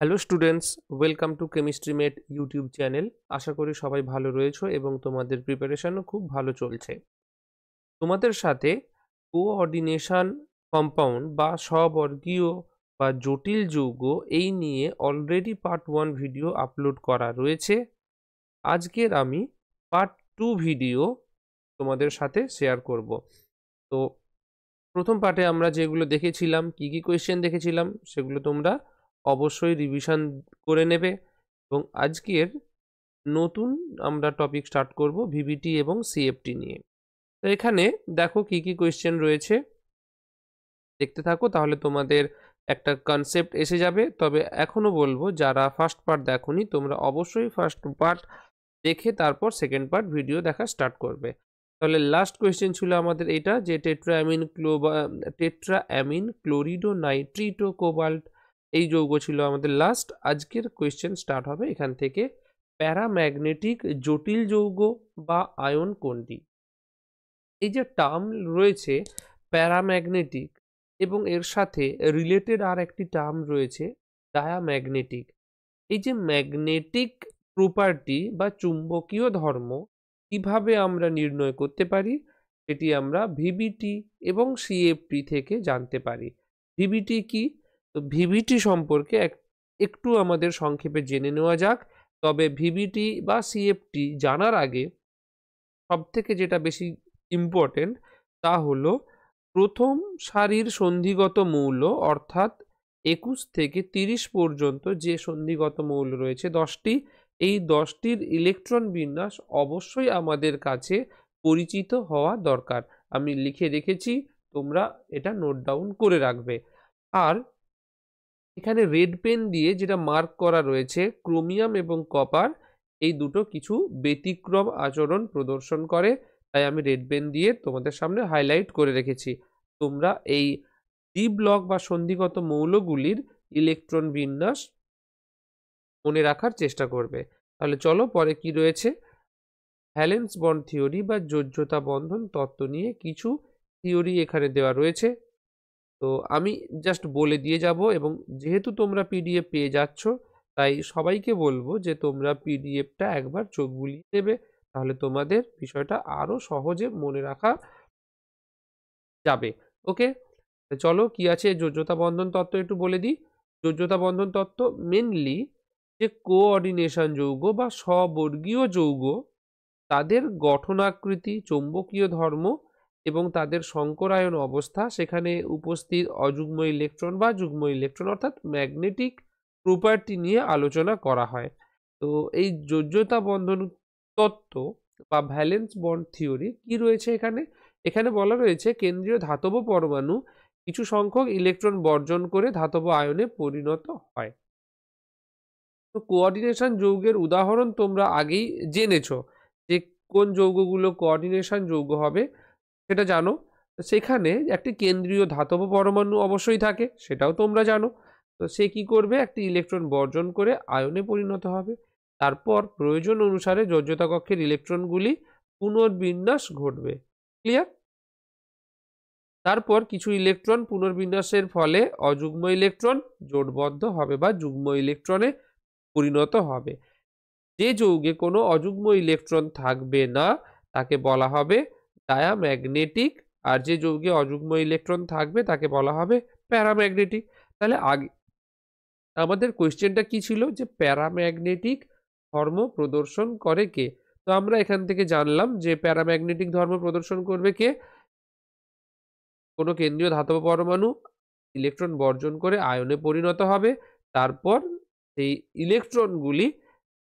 Hello students, welcome to chemistry mate YouTube channel. আশা করি সবাই ভালো রয়েছো এবং তোমাদের প্রিপারেশনও খুব ভালো চলছে। তোমাদের সাথে কোঅর্ডিনেশন কম্পাউন্ড বা স্ববর্গীয় বা জটিল যৌগ এই নিয়ে অলরেডি পার্ট 1 ভিডিও আপলোড করা রয়েছে। আজকের আমি পার্ট 2 ভিডিও তোমাদের সাথে শেয়ার করব। তো প্রথম পার্টে আমরা যেগুলো দেখেছিলাম, কি কি কোয়েশ্চেন দেখেছিলাম, সেগুলো তোমরা অবশ্যই রিভিশন করে নেবে। এবং আজকের নতুন আমরা টপিক স্টার্ট করব ভিভিটি এবং সিএফটি নিয়ে। তো এখানে দেখো কি কি কোয়েশ্চেন রয়েছে, দেখতে থাকো, তাহলে তোমাদের একটা কনসেপ্ট এসে যাবে। তবে এখনো বলবো, যারা ফার্স্ট পার্ট দেখোনি তোমরা অবশ্যই ফার্স্ট পার্ট দেখে তারপর সেকেন্ড পার্ট ভিডিও দেখা স্টার্ট করবে। তাহলে লাস্ট কোয়েশ্চেন ছিল আমাদের এটা, যে টেট্রাঅ্যামিন ক্লোরিডো নাইট্রিটো কোবাল্ট এই যৌগ ছিল আমাদের লাস্ট। আজকের কোয়েশ্চেন স্টার্ট হবে এখান থেকে। প্যারাম্যাগনেটিক জটিল যৌগ বা আয়ন কোনটি? এই যে টার্ম রয়েছে প্যারাম্যাগনেটিক, এবং এর সাথে রিলেটেড আর একটি টার্ম রয়েছে ডায়াম্যাগনেটিক। এই যে ম্যাগনেটিক প্রপার্টি বা চুম্বকীয় ধর্ম কিভাবে আমরা নির্ণয় করতে পারি, সেটি আমরা ভিভিটি এবং সিএফটি থেকে জানতে পারি। ভিভিটি কি? তো ভিভিটি সম্পর্কে একটু আমাদের সংক্ষেপে জেনে নেওয়া যাক। তবে ভিভিটি বা সিএফটি জানার আগে সবথেকে যেটা বেশি ইম্পর্টেন্ট তা হলো প্রথম সারির সন্ধিগত মৌল, অর্থাৎ 21 থেকে 30 পর্যন্ত যে সন্ধিগত মৌল রয়েছে 10টি, এই 10টির ইলেকট্রন বিন্যাস অবশ্যই আমাদের কাছে পরিচিত হওয়া দরকার। আমি লিখে রেখেছি, তোমরা এটা নোট ডাউন করে রাখবে। আর এখানে রেড পেন দিয়ে যেটা মার্ক করা রয়েছে, ক্রোমিয়াম এবং কপার এই দুটো কিছু ব্যতিক্রম আচরণ প্রদর্শন করে, তাই আমি রেড পেন দিয়ে তোমাদের সামনে হাইলাইট করে রেখেছি। তোমরা এই ডি ব্লক বা সন্ধিগত মৌলগুলির ইলেকট্রন বিন্যাস মনে রাখার চেষ্টা করবে। তাহলে চলো পরে কি রয়েছে। ভ্যালেন্স বন্ড থিওরি বা যোজ্যতা বন্ধন তত্ত্ব নিয়ে কিছু থিওরি এখানে দেওয়া রয়েছে। তো আমি জাস্ট বলে দিয়ে যাব, এবং যেহেতু তোমরা পিডিএফ পেয়ে যাচ্ছ তাই সবাইকে বলবো যে তোমরা পিডিএফটা একবার চোখ বুলিয়ে নেবে, তাহলে তোমাদের বিষয়টা আরো সহজে মনে রাখা যাবে। ওকে, চলো কি আছে যোজ্যতা বন্ধন তত্ত্ব একটু বলে দিই। যোজ্যতা বন্ধন তত্ত্ব মেনলি যে কোঅর্ডিনেশন যৌগ বা স্ববর্গীয় যৌগ, তাদের গঠনাকৃতি, চৌম্বকীয় ধর্ম এবং তাদের সংকরায়ন অবস্থা, সেখানে উপস্থিত অযুগ্ম ইলেকট্রন বা যুগ্ম ইলেকট্রন অর্থাৎ ম্যাগনেটিক প্রপার্টি নিয়ে আলোচনা করা হয়। তো এই যোজ্যতা বন্ধন তত্ত্ব বা ভ্যালেন্স বন্ড থিওরি কি রয়েছে এখানে? এখানে বলা রয়েছে কেন্দ্রীয় ধাতব পরমাণু কিছু সংখ্যক ইলেকট্রন বর্জন করে ধাতব আয়নে পরিণত হয়। তো কোঅর্ডিনেশন যৌগের উদাহরণ তোমরা আগেই জেনেছো, যে কোন যৌগগুলো কোঅর্ডিনেশন যৌগ হবে সেটা জানো। সেখানে একটি কেন্দ্রীয় ধাতব পরমাণু অবশ্যই থাকে, সেটাও তোমরা জানো। তো সে কি করবে? একটি ইলেকট্রন বর্জন করে আয়নে পরিণত হবে। তারপর প্রয়োজন অনুসারে যোজ্যতা কক্ষের ইলেকট্রনগুলি পুনর্বিন্যাস ঘটবে। ক্লিয়ার? তারপর কিছু ইলেকট্রন পুনর্বিন্যাসের ফলে অযুগ্ম ইলেকট্রন জোটবদ্ধ হবে বা যুগ্ম ইলেকট্রনে পরিণত হবে। যে যৌগে কোনো অযুগ্ম ইলেকট্রন থাকবে না তাকে বলা হবে ডায়াম্যাগনেটিক, আর যে যৌগে অযুগ্ম ইলেকট্রন থাকবে তাকে বলা হবে প্যারাম্যাগনেটিক। তাহলে আগে আমাদের কোয়েশ্চেনটা কি ছিল, যে প্যারাম্যাগনেটিক ধর্ম প্রদর্শন করে কে? তো আমরা এখান থেকে জানলাম যে প্যারাম্যাগনেটিক ধর্ম প্রদর্শন করবে কে? কোনো কেন্দ্রীয় ধাতব পরমাণু ইলেকট্রন বর্জন করে আয়নে পরিণত হবে। তারপর সেই ইলেকট্রনগুলি,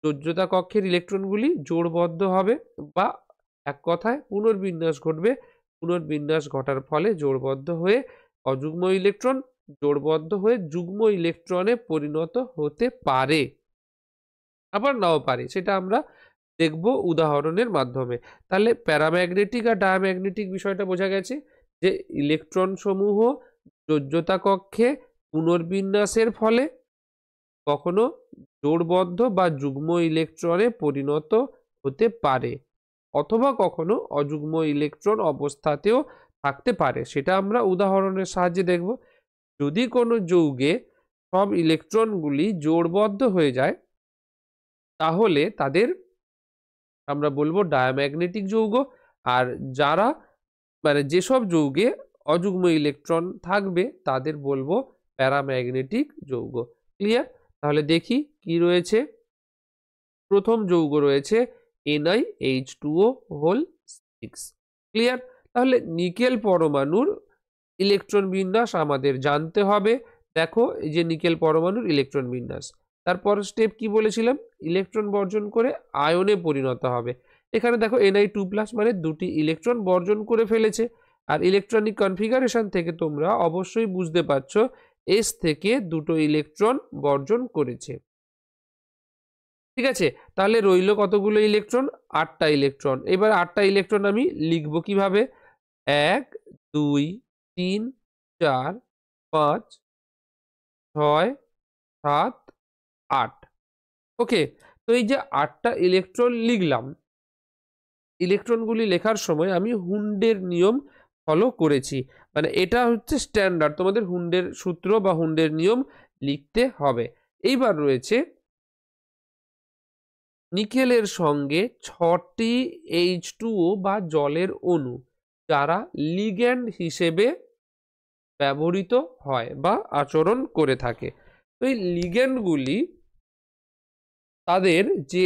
যোজ্যতা কক্ষের ইলেকট্রনগুলি জোড়বদ্ধ হবে, বা এক কথায় পুনর্বিন্যাস ঘটবে। পুনর্বিন্যাস ঘটার ফলে জোড়বদ্ধ হয়ে অযুগ্ম ইলেকট্রন জোড়বদ্ধ হয়ে যুগ্ম ইলেকট্রনে পরিণত হতে পারে, আবার নাও পারে, সেটা আমরা দেখব উদাহরণের মাধ্যমে। তাহলে প্যারাম্যাগনেটিক আর ডায়াম্যাগনেটিক বিষয়টা বোঝা গেছে, যে ইলেকট্রন সমূহ যোজ্যতা কক্ষে পুনর্বিন্যাসের ফলে কখনো জোড়বদ্ধ বা যুগ্ম ইলেকট্রনে পরিণত হতে পারে, অথবা কখনো অযুগ্ম ইলেকট্রন অবস্থাতেও থাকতে পারে। সেটা আমরা উদাহরণের সাহায্যে দেখব। যদি কোনো যৌগে সব ইলেকট্রনগুলি জোড়বদ্ধ হয়ে যায় তাহলে তাদের আমরা বলবো ডায়াম্যাগনেটিক যৌগ। আর যারা মানে যেসব যৌগে অযুগ্ম ইলেকট্রন থাকবে তাদের বলবো প্যারাম্যাগনেটিক যৌগ। ক্লিয়ার? তাহলে দেখি কি রয়েছে। প্রথম যৌগ রয়েছে NiH2O6। ক্লিয়ার? তাহলে নিকেল পরমাণুর ইলেকট্রন বিন্যাস আমাদের জানতে হবে। দেখো এই যে নিকেল পরমাণুর ইলেকট্রন বিন্যাস, তারপর স্টেপ কি বলেছিলাম, ইলেকট্রন বর্জন করে আয়নে পরিণত হবে। এখানে দেখো Ni2+ মানে দুটি ইলেকট্রন বর্জন করে ফেলেছে। আর ইলেকট্রনিক কনফিগারেশন থেকে তোমরা অবশ্যই বুঝতে পারছো S থেকে দুটো ইলেকট্রন বর্জন করেছে। ঠিক আছে, তাহলে রইল কতগুলো ইলেকট্রন? 8টা ইলেকট্রন। এবার 8টা ইলেকট্রন আমি লিখবো কিভাবে? 1 2 3 4 5 6 7 8। ওকে, তো এই যে 8টা ইলেকট্রন লিখলাম, ইলেকট্রনগুলি লেখার সময় আমি হুন্ডের নিয়ম ফলো করেছি। মানে এটা হচ্ছে স্ট্যান্ডার্ড, তোমাদের হুন্ডের সূত্র বা হুন্ডের নিয়ম লিখতে হবে। এইবার রয়েছে নিকেলের সঙ্গে 6টি H2O বা জলের অণু যারা লিগ্যান্ড হিসেবে ব্যবহৃত হয় বা আচরণ করে থাকে। তো এই লিগ্যান্ডগুলি তাদের যে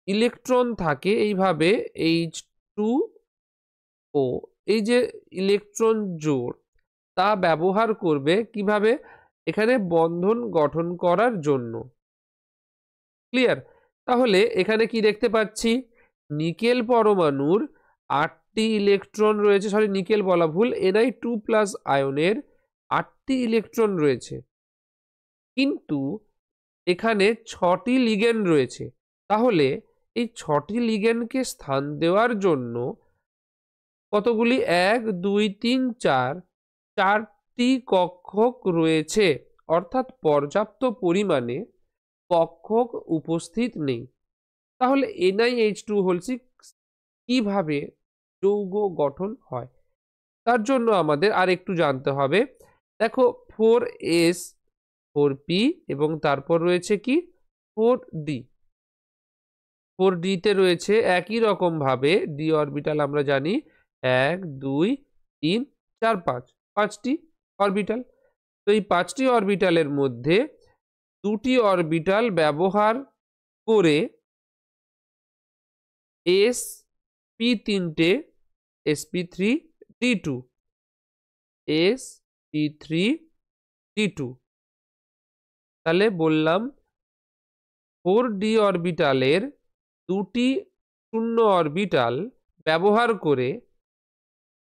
ইলেকট্রন থাকে এইভাবে H2O, এই যে ইলেকট্রন জোড় তা ব্যবহার করবে কিভাবে? এখানে বন্ধন গঠন করার জন্য। ক্লিয়ার? তাহলে এখানে কি দেখতে পাচ্ছি, নিকেল পরমাণুর 8টি ইলেকট্রন রয়েছে, সরি নিকেল বলা ভুল, Ni2+ আয়নের 8টি ইলেকট্রন রয়েছে, কিন্তু এখানে 6টি লিগ্যান্ড রয়েছে। তাহলে এই 6টি লিগ্যান্ডকে স্থান দেওয়ার জন্য কতগুলি 1 2 3 4 4টি কক্ষক রয়েছে, অর্থাৎ পর্যাপ্ত পরিমাণে কক্ষক উপস্থিত নেই। তাহলে NiH2O6 কিভাবে যৌগ গঠন হয় তার জন্য আমাদের আর একটু জানতে হবে। দেখো 4s 4p এবং তারপর রয়েছে কি 4d। 4d তে রয়েছে একই রকম ভাবে d অরবিটাল, আমরা জানি 1 2 3 4 5, 5টি অরবিটাল। তো এই 5টি অরবিটালের মধ্যে 2টি অরবিটাল ব্যবহার করে sp3 sp3d2 sp3d2। তাহলে বললাম 4d অরবিটালের 2টি শূন্য অরবিটাল ব্যবহার করে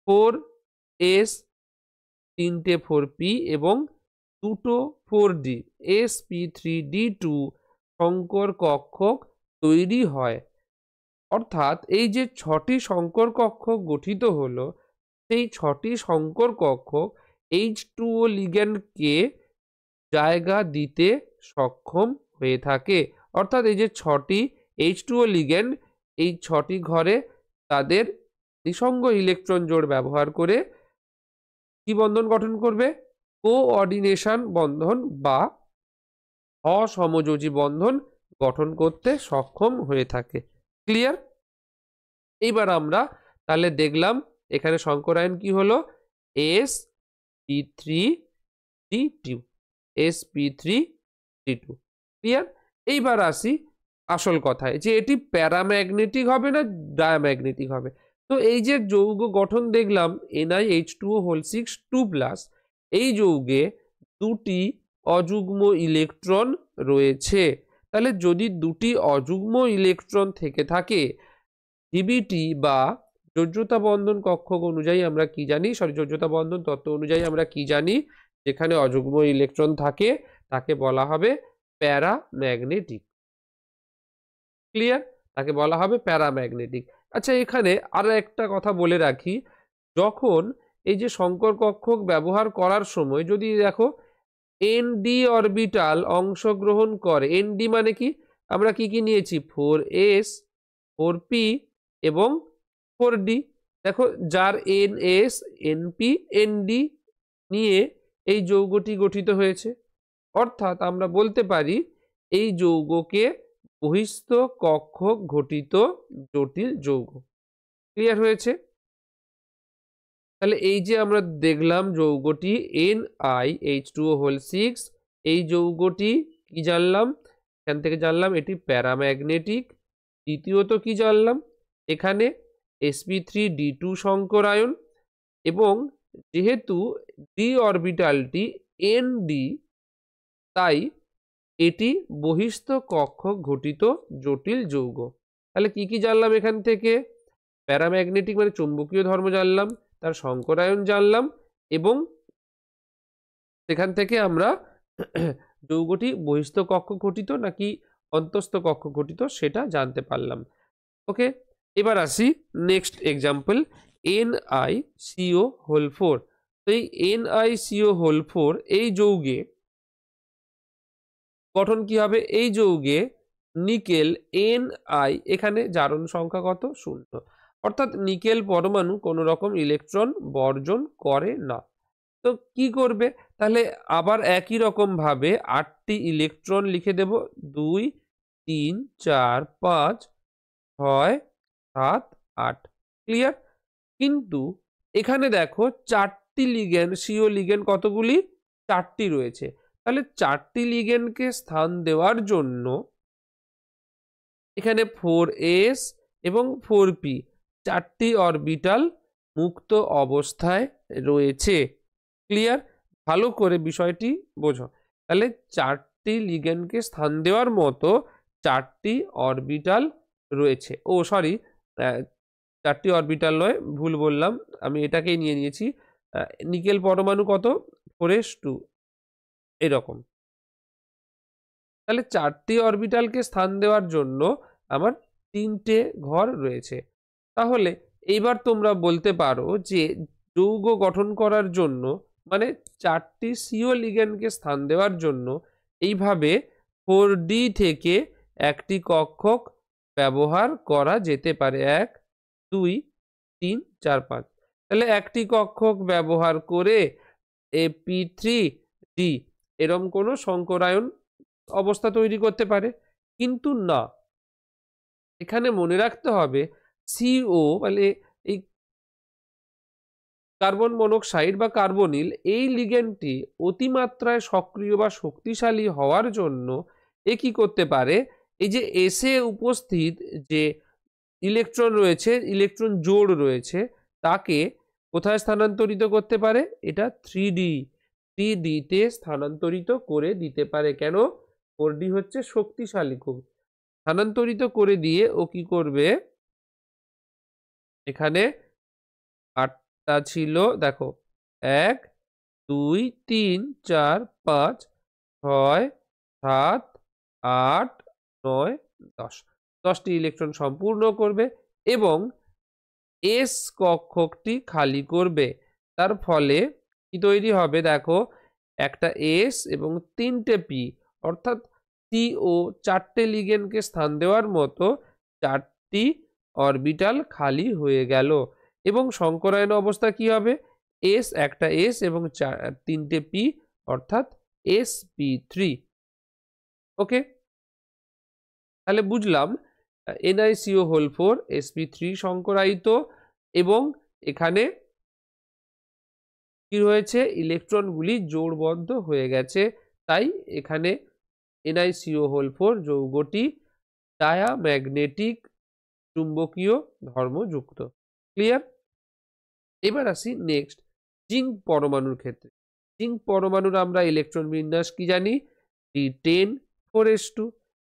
4s 3টে 4p এবং 2টো 4d sp3d2 সংকর কক্ষক তৈরি হয়। অর্থাৎ এই যে 6টি সংকর কক্ষক গঠিত হলো, সেই 6টি সংকর কক্ষক H2O লিগ্যান্ডকে জায়গা দিতে সক্ষম হয়ে থাকে। অর্থাৎ এই যে 6টি H2O লিগ্যান্ড, এই 6টি ঘরে তাদের নিঃসঙ্গ ইলেকট্রন জোড় ব্যবহার করে কি বন্ধন গঠন করবে? কোঅর্ডিনেশন বন্ধন বা অসমযোজী বন্ধন গঠন করতে সক্ষম হয়ে থাকে। ক্লিয়ার? এইবার আমরা তাহলে দেখলাম এখানে সংকরায়ন কি হলো? sp3d2 sp3d2। ক্লিয়ার? এইবার আসি আসল কথায়, যে এটি প্যারাম্যাগনেটিক হবে না ডায়াম্যাগনেটিক হবে। তো এই যে যৌগ গঠন দেখলাম NiH2O6 2+, এই যৌগে 2টি অযুগ্ম ইলেকট্রন রয়েছে। তাহলে যদি 2টি অযুগ্ম ইলেকট্রন থেকে থাকে, ডিবিটি বা যোজ্যতা বন্ধন কক্ষক অনুযায়ী আমরা কি জানি, সরি যোজ্যতা বন্ধন তত্ত্ব অনুযায়ী আমরা কি জানি, যেখানে অযুগ্ম ইলেকট্রন থাকে তাকে বলা হবে প্যারাম্যাগনেটিক। ক্লিয়ার? তাকে বলা হবে প্যারাম্যাগনেটিক। আচ্ছা, এখানে আরো একটা কথা বলে রাখি, যখন এই যে সংকর কক্ষক ব্যবহার করার সময় যদি দেখো ND অরবিটাল অংশগ্রহণ করে, ND মানে কি, আমরা কি কি নিয়েছি, 4s 4p এবং 4d। দেখো যার NS NP ND নিয়ে এই যৌগটি গঠিত হয়েছে। অর্থাৎ আমরা বলতে পারি এই যৌগকে বহিস্থ কক্ষক ঘটিত জটিল যৌগ। ক্লিয়ার হয়েছে? তাহলে এই যে আমরা দেখলাম যৌগটি NiH2O6, এই যৌগটি কি জানলাম? এখান থেকে জানলাম এটি প্যারাম্যাগনেটিক। দ্বিতীয়ত কি জানলাম? এখানে sp3d2 সংকর আয়ন, এবং যেহেতু ডি অরবিটালটি ND, তাই এটি বহিস্থ কক্ষক ঘটিত জটিল যৌগ। তাহলে কি কি জানলাম এখান থেকে? প্যারাম্যাগনেটিক মানে চুম্বকীয় ধর্ম জানলাম, তার সংকরায়ন জানলাম, এবং সেখান থেকে আমরা যৌগটি বহিস্থ কক্ষক ঘটিত নাকি অন্তস্থ কক্ষক ঘটিত সেটা জানতে পারলাম। ওকে, এবার আসি নেক্সট এক্সাম্পল, NiCO4। তো এই NiCO4 এই যৌগে গঠন কি হবে? এই যৌগে নিকেল Ni, এখানে জারণ সংখ্যা কত? 0, অর্থাৎ নিকেল পরমাণু কোনো রকম ইলেকট্রন বর্জন করে না। তো কি করবে? তাহলে আবার একই রকম ভাবে 8টি ইলেকট্রন লিখে দেব, 2 3 4 5 6 7 8। ক্লিয়ার? কিন্তু এখানে দেখো 4টি লিগ্যান্ড, সিও লিগ্যান্ড কতগুলি? 4টি রয়েছে। তাহলে 4টি লিগ্যান্ডকে স্থান দেওয়ার জন্য এখানে 4s এবং 4p 4টি অরবিটাল মুক্ত অবস্থায় রয়েছে। ক্লিয়ার? ভালো করে বিষয়টি বোঝো। তাহলে 4টি লিগ্যান্ডকে স্থান দেওয়ার মতো 4টি অরবিটাল রয়েছে। ও সরি, 4টি অরবিটাল নয়, ভুল বললাম, আমি এটাকেই নিয়ে নিয়েছি। নিকেল পরমাণু কত? 4s2 এরকম। তাহলে 4টি অরবিটালকে স্থান দেওয়ার জন্য আমার 3টে ঘর রয়েছে। তাহলে এইবার তোমরা বলতে পারো যে যৌগ গঠন করার জন্য, মানে 4টি সিও লিগ্যান্ডকে স্থান দেওয়ার জন্য এইভাবে 4d থেকে একটি কক্ষক ব্যবহার করা যেতে পারে। 1 2 3 4 5। তাহলে একটি কক্ষক ব্যবহার করে p3d এরম কোনো সংকরায়ন অবস্থা তৈরি করতে পারে, কিন্তু না, এখানে মনে রাখতে হবে CO মানে এই কার্বন মনোক্সাইড বা কার্বনিল, এই লিগ্যান্ডটি অতিমাত্রায় সক্রিয় বা শক্তিশালী হওয়ার জন্য এ কি করতে পারে? এই যে এসে উপস্থিত যে ইলেকট্রন রয়েছে, ইলেকট্রন জোড় রয়েছে, তাকে কোথায় স্থানান্তরিত করতে পারে? এটা 3D তে স্থানান্তরিত করে দিতে পারে। কেন? 4D হচ্ছে শক্তিশালী খুব। স্থানান্তরিত করে দিয়ে ও কি করবে? এখানে 8টা ছিল, দেখো 1 2 3 4 5 6 7 8 9 10, 10টি ইলেকট্রন সম্পূর্ণ করবে এবং এস কক্ষকটি খালি করবে। তার ফলে কি তৈরি হবে? দেখো একটা এস এবং 3টে পি, অর্থাৎ সিও 4টে লিগ্যান্ডকে স্থান দেওয়ার মতো 4টি অরবিটাল খালি হয়ে গেল। এবং সংকরায়ন অবস্থা কি হবে? এস, একটা এস এবং 3টে পি, অর্থাৎ sp3। ওকে, তাহলে বুঝলাম NiCO4 sp3 সংকরায়িত, এবং এখানে কি হয়েছে? ইলেকট্রনগুলি জোড়বদ্ধ হয়ে গেছে, তাই এখানে NiCO4 যৌগটি ডায়াম্যাগনেটিক চুম্বকীয় ধর্মযুক্ত। ক্লিয়ার? এবার আসি নেক্সট জিঙ্ক পরমাণুর ক্ষেত্রে। জিঙ্ক পরমাণুর আমরা ইলেকট্রন বিন্যাস কি জানি? D10 4s2।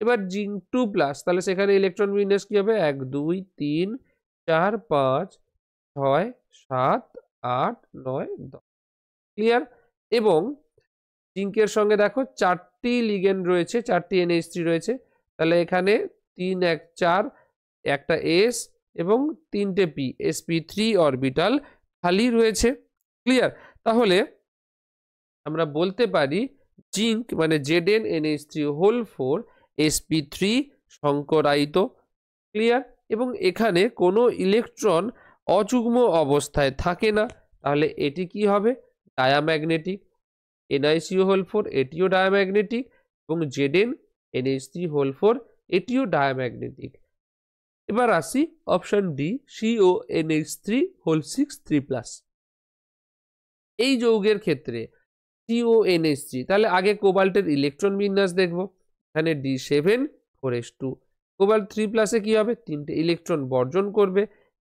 এবার জিঙ্ক 2+, তাহলে সেখানে ইলেকট্রন বিন্যাস কি হবে? 1 2 3 4 5 6 7 8 9 10। ক্লিয়ার? এবং জিঙ্কের সঙ্গে দেখো 4টি লিগ্যান্ড রয়েছে, 4টি NH3 রয়েছে, তাহলে এখানে 3 1 4, একটা এস এবং 3টে পি, sp3 অরবিটাল খালি রয়েছে। ক্লিয়ার? তাহলে আমরা বলতে পারি জিঙ্ক মানে ZnNH3 sp3 সংকরায়িত। ক্লিয়ার? এবং এখানে কোনো ইলেকট্রন অযুগ্ম অবস্থায় থাকে না, তাহলে এটি কি হবে? ডায়াম্যাগনেটিক। NiCO4 এটিও ডায়াম্যাগনেটিক, এবং Zn NH3 এটিও ডায়াম্যাগনেটিক। এবার আসি অপশন ডি CONH3 3+। এই যৌগের ক্ষেত্রে CONH3, তাহলে আগে কোবাল্টের ইলেকট্রন বিন্যাস দেখব। এখানে D7 4s2, কোবাল্ট 3+ কি হবে, 3টে ইলেকট্রন বর্জন করবে,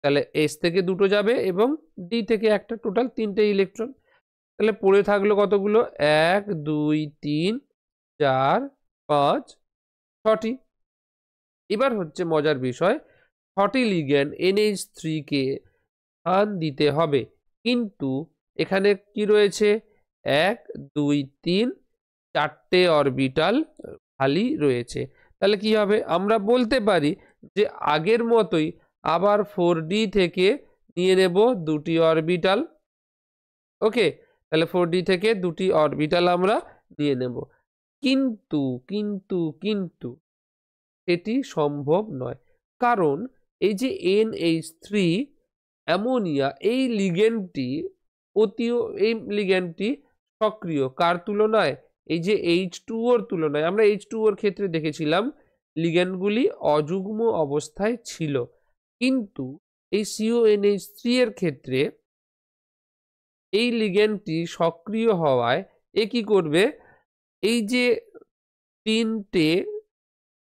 তাহলে S থেকে 2টো যাবে এবং D থেকে একটা, টোটাল 3টে ইলেকট্রন। তাহলে পড়ে থাকলো কতগুলো, 1 2 3 4 5 6টি। এবার হচ্ছে মজার বিষয়, 6টি লিগ্যান্ড NH3 কে স্থান দিতে হবে, কিন্তু এখানে কি রয়েছে, 1 2 3 4টে অরবিটাল খালি রয়েছে। তাহলে কি হবে, আমরা বলতে পারি যে আগের মতোই আবার 4D থেকে নিয়ে নেব 2টি অরবিটাল। ওকে, তাহলে 4D থেকে 2টি অরবিটাল আমরা নিয়ে নেব, কিন্তু কিন্তু কিন্তু এটি সম্ভব নয়, কারণ এই যে NH3 অ্যামোনিয়া, এই লিগ্যান্ডটি সক্রিয় কার তুলনায়, এই যে H2O এর তুলনায়। আমরা H2O এর ক্ষেত্রে দেখেছিলাম লিগ্যান্ডগুলি অযুগ্ম অবস্থায় ছিল, কিন্তু এই CONH3 এর ক্ষেত্রে এই লিগ্যান্ডটি সক্রিয় হওয়ায় এ কি করবে, এই যে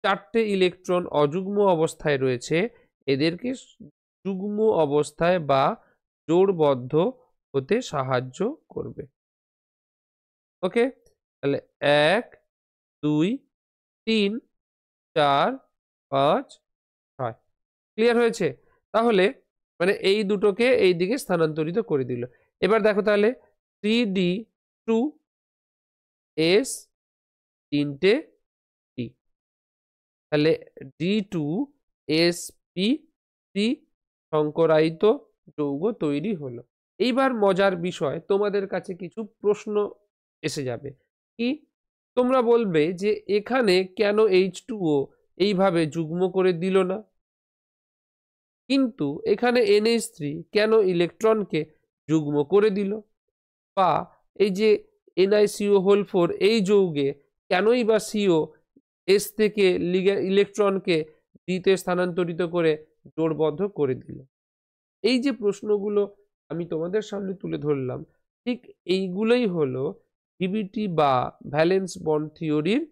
4টে ইলেকট্রন অযুগ্ম অবস্থায় রয়েছে, এদেরকে যুগ্ম অবস্থায় বা জোড়বদ্ধ হতে সাহায্য করবে। ওকে, তাহলে 1 2 3 4 5 6, ক্লিয়ার হয়েছে? তাহলে মানে এই দুটোকে এই দিকে স্থানান্তরিত করে দিল। এবার দেখো তাহলে 3D2S 3টে D, তাহলে D2SP3 সংকরায়িত যৌগ তৈরি হলো। এইবার মজার বিষয়, তোমাদের কাছে কিছু প্রশ্ন এসে যাবে, কি তোমরা বলবে যে এখানে কেন H2O এইভাবে যুগ্ম করে দিল না, কিন্তু এখানে NH3 কেন ইলেকট্রনকে যুগ্ম করে দিল, বা এই যে NiCO4 এই যৌগে কেনই বা CO S থেকে ইলেকট্রনকে ডিতে স্থানান্তরিত করে জোড়বদ্ধ করে দিল। এই যে প্রশ্নগুলো আমি তোমাদের সামনে তুলে ধরলাম, ঠিক এইগুলোই হলো ভিবিটি বা ভ্যালেন্স বন্ড থিওরির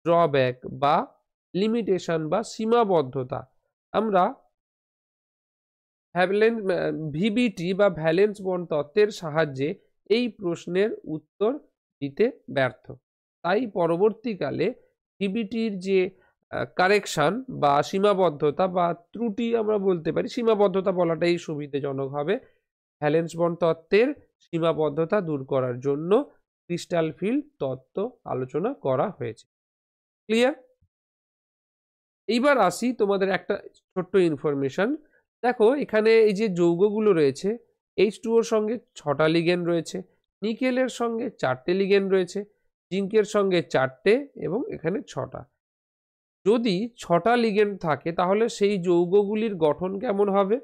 ড্রব্যাক বা লিমিটেশন বা সীমাবদ্ধতা। আমরা ভিবিটি বা ভ্যালেন্স বন্ড তত্ত্বের সাহায্যে এই প্রশ্নের উত্তর দিতে ব্যর্থ, তাই পরবর্তীকালে ভিবিটির যে কারেকশন বা সীমাবদ্ধতা বা ত্রুটি আমরা বলতে পারি, সীমাবদ্ধতা বলাটাই সুবিধাজনক হবে, ভ্যালেন্স বন্ড তত্ত্বের সীমাবদ্ধতা দূর করার জন্য ক্রিস্টাল ফিল্ড তত্ত্ব আলোচনা করা হয়েছে। ক্লিয়ার? এইবার আসি তোমাদের একটা ছোট্ট ইনফরমেশন। দেখো এখানে এই যে যৌগগুলো রয়েছে, H2O এর সঙ্গে 6টা লিগ্যান্ড রয়েছে, নিকেলের সঙ্গে 4টে লিগ্যান্ড রয়েছে, জিঙ্কের সঙ্গে 4টে এবং এখানে 6টা। যদি 6টা লিগ্যান্ড থাকে তাহলে সেই যৌগগুলির গঠন কেমন হবে,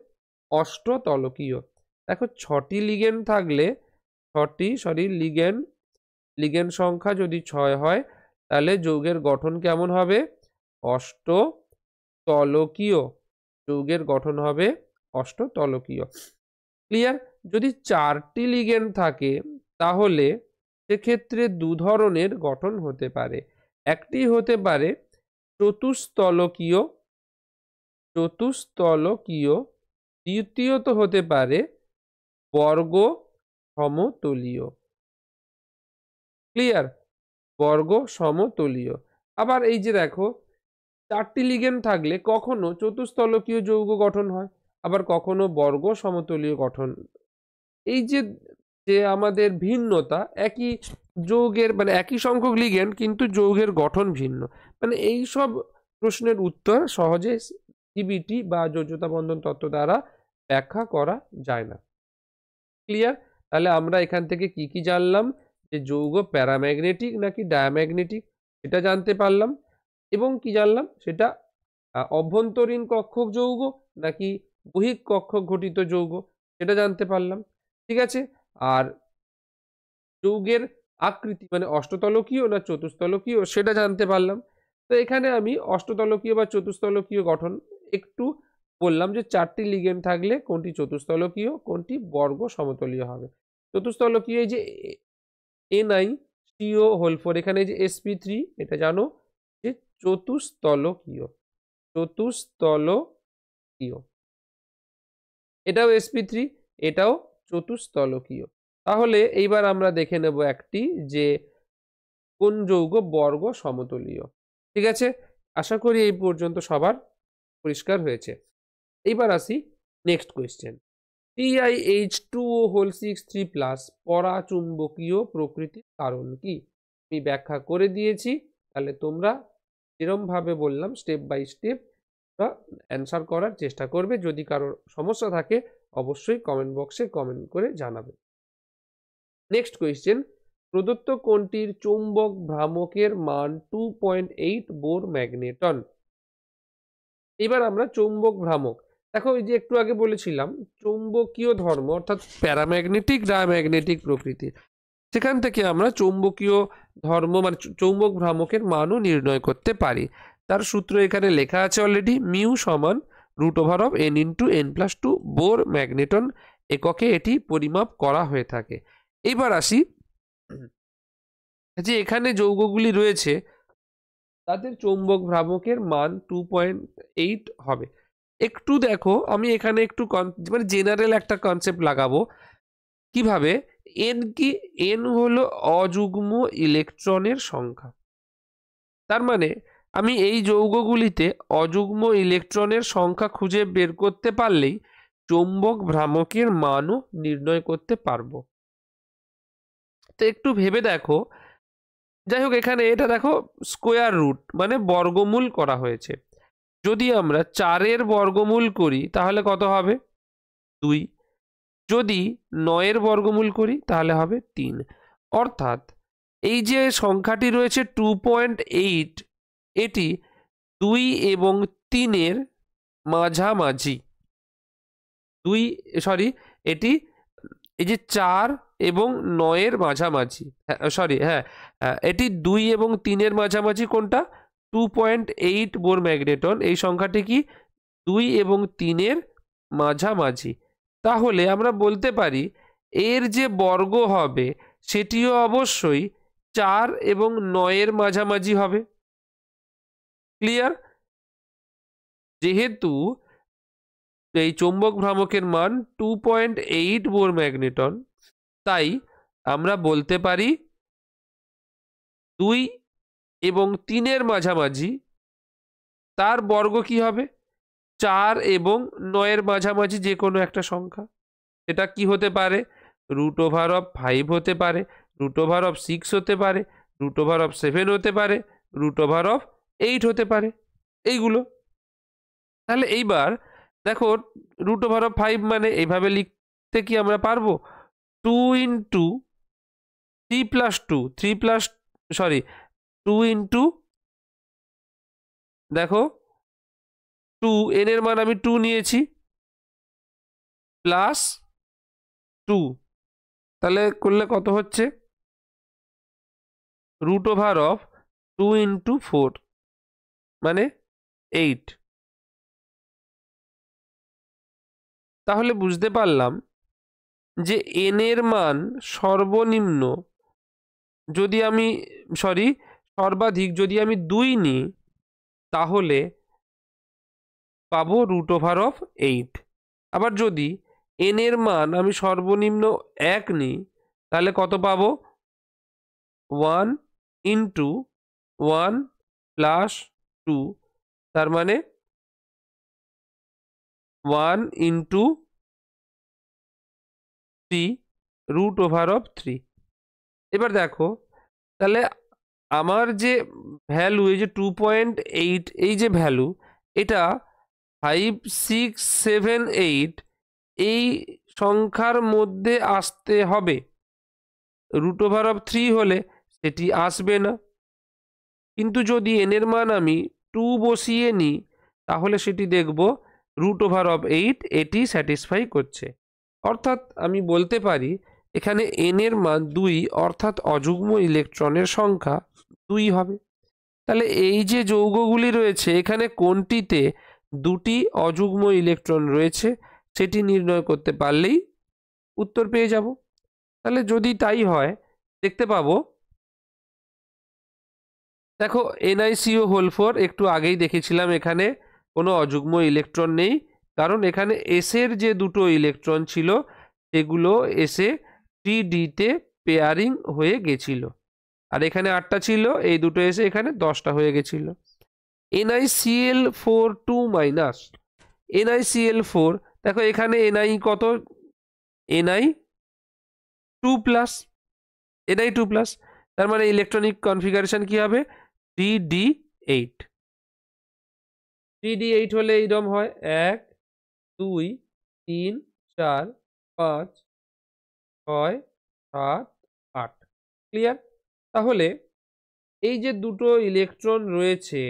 অষ্টতলকীয়। দেখো 6টি লিগ্যান্ড থাকলে লিগ্যান্ড সংখ্যা যদি 6 হয় তাহলে যৌগের গঠন কেমন হবে, অষ্টতলকীয়। যৌগের গঠন হবে অষ্টতলকীয়। ক্লিয়ার? যদি 4টি লিগ্যান্ড থাকে তাহলে সেক্ষেত্রে দু ধরনের গঠন হতে পারে, একটি হতে পারে চতুস্তলকীয়, দ্বিতীয়ত হতে পারে বর্গ সমতলীয়। ক্লিয়ার? বর্গ সমতলীয়। আবার এই যে দেখো 4টি লিগ্যান্ড থাকলে কখনো চতুস্তলকীয় যৌগ গঠন হয়, আবার কখনো বর্গ সমতলীয় গঠন। এই যে যে আমাদের ভিন্নতা, একই যৌগের মানে একই সংখ্যক লিগ্যান্ড কিন্তু যৌগের গঠন ভিন্ন, মানে এই সব প্রশ্নের উত্তর সহজে সিবিটি বা যোজ্যতা বন্ধন তত্ত্ব দ্বারা ব্যাখ্যা করা যায় না। ক্লিয়ার? তাহলে আমরা এখান থেকে কি কি জানলাম, যে যৌগ প্যারাম্যাগনেটিক নাকি ডায়াম্যাগনেটিক সেটা জানতে পারলাম, এবং কি জানলাম সেটা অভ্যন্তরীণ কক্ষক যৌগ নাকি বহিঃ কক্ষক ঘটিত যৌগ সেটা জানতে পারলাম। ঠিক আছে? আর যৌগের আকৃতি মানে অষ্টতলকীয় না চতুস্তলকীয় সেটা জানতে পারলাম। তো এখানে আমি অষ্টতলকীয় বা চতুস্তলকীয় গঠন একটু বললাম যে 4টি লিগেন্ড থাকলে কোনটি চতুস্তলকীয় কোনটি বর্গ সমতলীয় হবে। চতুস্তলকীয় যে NiCO4 এখানে যে sp3 এটা জানো যে চতুস্তলকীয়, চতুস্তলকীয়, এটাও sp3, এটাও চতুস্তলকীয়। তাহলে এইবার আমরা দেখে নেব একটি যে কোন যৌগ বর্গ সমতলীয়। ঠিক আছে, আশা করি এই পর্যন্ত সবার পরিষ্কার হয়েছে। এইবার আসি নেক্সট কোয়েশ্চেন। TiH2O6 পরাচুম্বকীয় প্রকৃতির কারণ কি? আমি ব্যাখ্যা করে দিয়েছি, তাহলে তোমরা যেরমভাবে বললাম স্টেপ বাই স্টেপ অ্যান্সার করার চেষ্টা করবে। যদি কারোর সমস্যা থাকে অবশ্যই কমেন্ট বক্সে কমেন্ট করে জানাবে। নেক্সট কোয়েশ্চেন, প্রদত্ত কোনটির চৌম্বক ভ্রামকের মান 2.8 বোর ম্যাগনেটন? এবার আমরা চৌম্বক ভ্রামক, দেখো এই যে একটু আগে বলেছিলাম চৌম্বকীয় ধর্ম অর্থাৎ প্যারাম্যাগনেটিক ডায়াম্যাগনেটিক প্রকৃতির, সেখান থেকে আমরা চৌম্বকীয় ধর্ম মানে চৌম্বক ভ্রামকের মানও নির্ণয় করতে পারি। তার সূত্র এখানে লেখা আছে অলরেডি, মিউ সমান √n × n+2 বোর ম্যাগনেটন এককে এটি পরিমাপ করা হয়ে থাকে। এবার আসি যে এখানে যৌগগুলি রয়েছে তাদের চৌম্বক ভ্রামকের মান 2.8 হবে। একটু দেখো আমি এখানে একটু মানে জেনারেল একটা কনসেপ্ট লাগাবো। কিভাবে? এন কি? এন হলো অযুগ্ম ইলেকট্রনের সংখ্যা। তার মানে আমি এই যৌগগুলিতে অযুগ্ম ইলেকট্রনের সংখ্যা খুঁজে বের করতে পারলেই চৌম্বক ভ্রামকের মানও নির্ণয় করতে পারবো। তো একটু ভেবে দেখো, যাই হোক এখানে এটা দেখো স্কোয়ার রুট মানে বর্গমূল করা হয়েছে। যদি আমরা 4-এর বর্গমূল করি তাহলে কত হবে? 2। যদি 9-এর বর্গমূল করি তাহলে হবে 3। অর্থাৎ এই যে সংখ্যাটি রয়েছে 2.8, এটি 2 এবং 3-এর মাঝামাঝি। এটি এই যে 4 এবং 9-এর মাঝামাঝি, এটি 2 এবং 3-এর মাঝামাঝি। কোনটা? 2.8 বোর ম্যাগনেটন এই সংখ্যাটি কি 2 এবং 3-এর মাঝামাঝি। তাহলে আমরা বলতে পারি এর যে বর্গ হবে সেটিও অবশ্যই 4 এবং 9-এর মাঝামাঝি হবে। ক্লিয়ার? যেহেতু এই চৌম্বক ভ্রামকের মান 2.8 বোর ম্যাগনেটন, তাই আমরা বলতে পারি 2 এবং 3-এর মাঝামাঝি তার বর্গ কি হবে? 4 এবং 9-এর মাঝামাঝি যে কোনো একটা সংখ্যা। এটা কি হতে পারে? √5 হতে পারে, √6 হতে পারে, √7 হতে পারে, √8 হতে পারে, এইগুলো। তাহলে এইবার দেখো √5 মানে এইভাবে লিখতে কি আমরা পারবো? 2 ইন্টু দেখো 2 n এর মান আমি 2 নিয়েছি প্লাস 2, তাহলে করলে কত হচ্ছে? √2 × 4 মানে 8। তাহলে বুঝতে পারলাম যে n এর মান সর্বনিম্ন যদি আমি সর্বাধিক যদি আমি 2 নিই তাহলে পাবো √8। আবার যদি n এর মান আমি সর্বনিম্ন 1 নিই তাহলে কত পাবো? 1 × 1 + 2, তার মানে 1 × 3 √3। এবার দেখো তাহলে আমার যে ভ্যালু এই যে 2.8 এই যে ভ্যালু এটা 5, 6, 7, 8 এই সংখ্যার মধ্যে আসতে হবে। √3 হলে সেটি আসবে না। কিন্তু যদি n এর মান আমি 2 বসিয়ে নিই তাহলে সেটি দেখব √8 এটি স্যাটিসফাই করছে। অর্থাৎ আমি বলতে পারি এখানে n এর মান 2 অর্থাৎ অযুগ্ম ইলেকট্রনের সংখ্যা 2 হবে। তাহলে এই যে যৌগগুলি রয়েছে এখানে কোনটিতে দুটি অযুগ্ম ইলেকট্রন রয়েছে সেটি নির্ণয় করতে পারলেই উত্তর পেয়ে যাব। তাহলে যদি তাই হয় দেখতে পাবো, দেখো NiCO4 একটু আগেই দেখেছিলাম এখানে কোনো অযুগ্ম ইলেকট্রন নেই, কারণ এখানে S এর যে দুটো ইলেকট্রন ছিল সেগুলো এসে 3D-তে পেয়ারিং হয়ে গেছিল, আর এখানে 8টা ছিল, এই দুটো এসে এখানে 10টা হয়ে গেছিল। NiCl4 2-, NiCl4 দেখো এখানে Ni কত, Ni2+, Ni2+, তার মানে ইলেকট্রনিক কনফিগারেশন কি হবে 3D8। 3D8 হলে এইরকম হয় 1 2 3 4 5 6 7 8। ক্লিয়ার? তাহলে এই যে দুটো ইলেকট্রন রয়েছে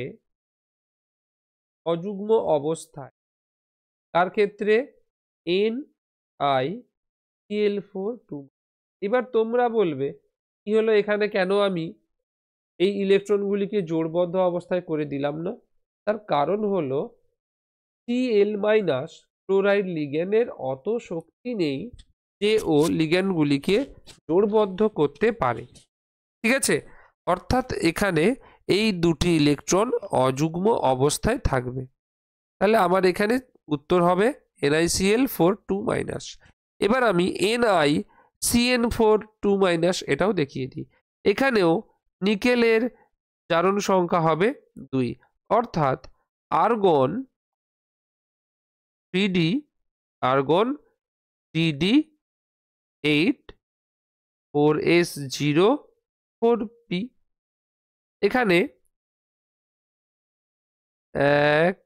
অযুগ্ম অবস্থায় তার ক্ষেত্রে NiCl4 2। এবার তোমরা বলবে কি হলো এখানে কেন আমি এই ইলেকট্রনগুলিকে জোড়বদ্ধ অবস্থায় করে দিলাম না? তার কারণ হলো Cl- ক্লোরাইড লিগ্যান্ডের অত শক্তি নেই যে ও লিগ্যান্ডগুলিকে জোড়বদ্ধ করতে পারে। ঠিক আছে, অর্থাৎ এখানে এই দুটি ইলেকট্রন অযুগ্ম অবস্থায় থাকবে। তাহলে আমার এখানে উত্তর হবে NiCl4 2-। এবার আমি NiCN4 2- এটাও দেখিয়ে দিই। এখানেও নিকেলের জারণ সংখ্যা হবে 2, অর্থাৎ আর্গন 3D8 4s0 4p। এখানে 1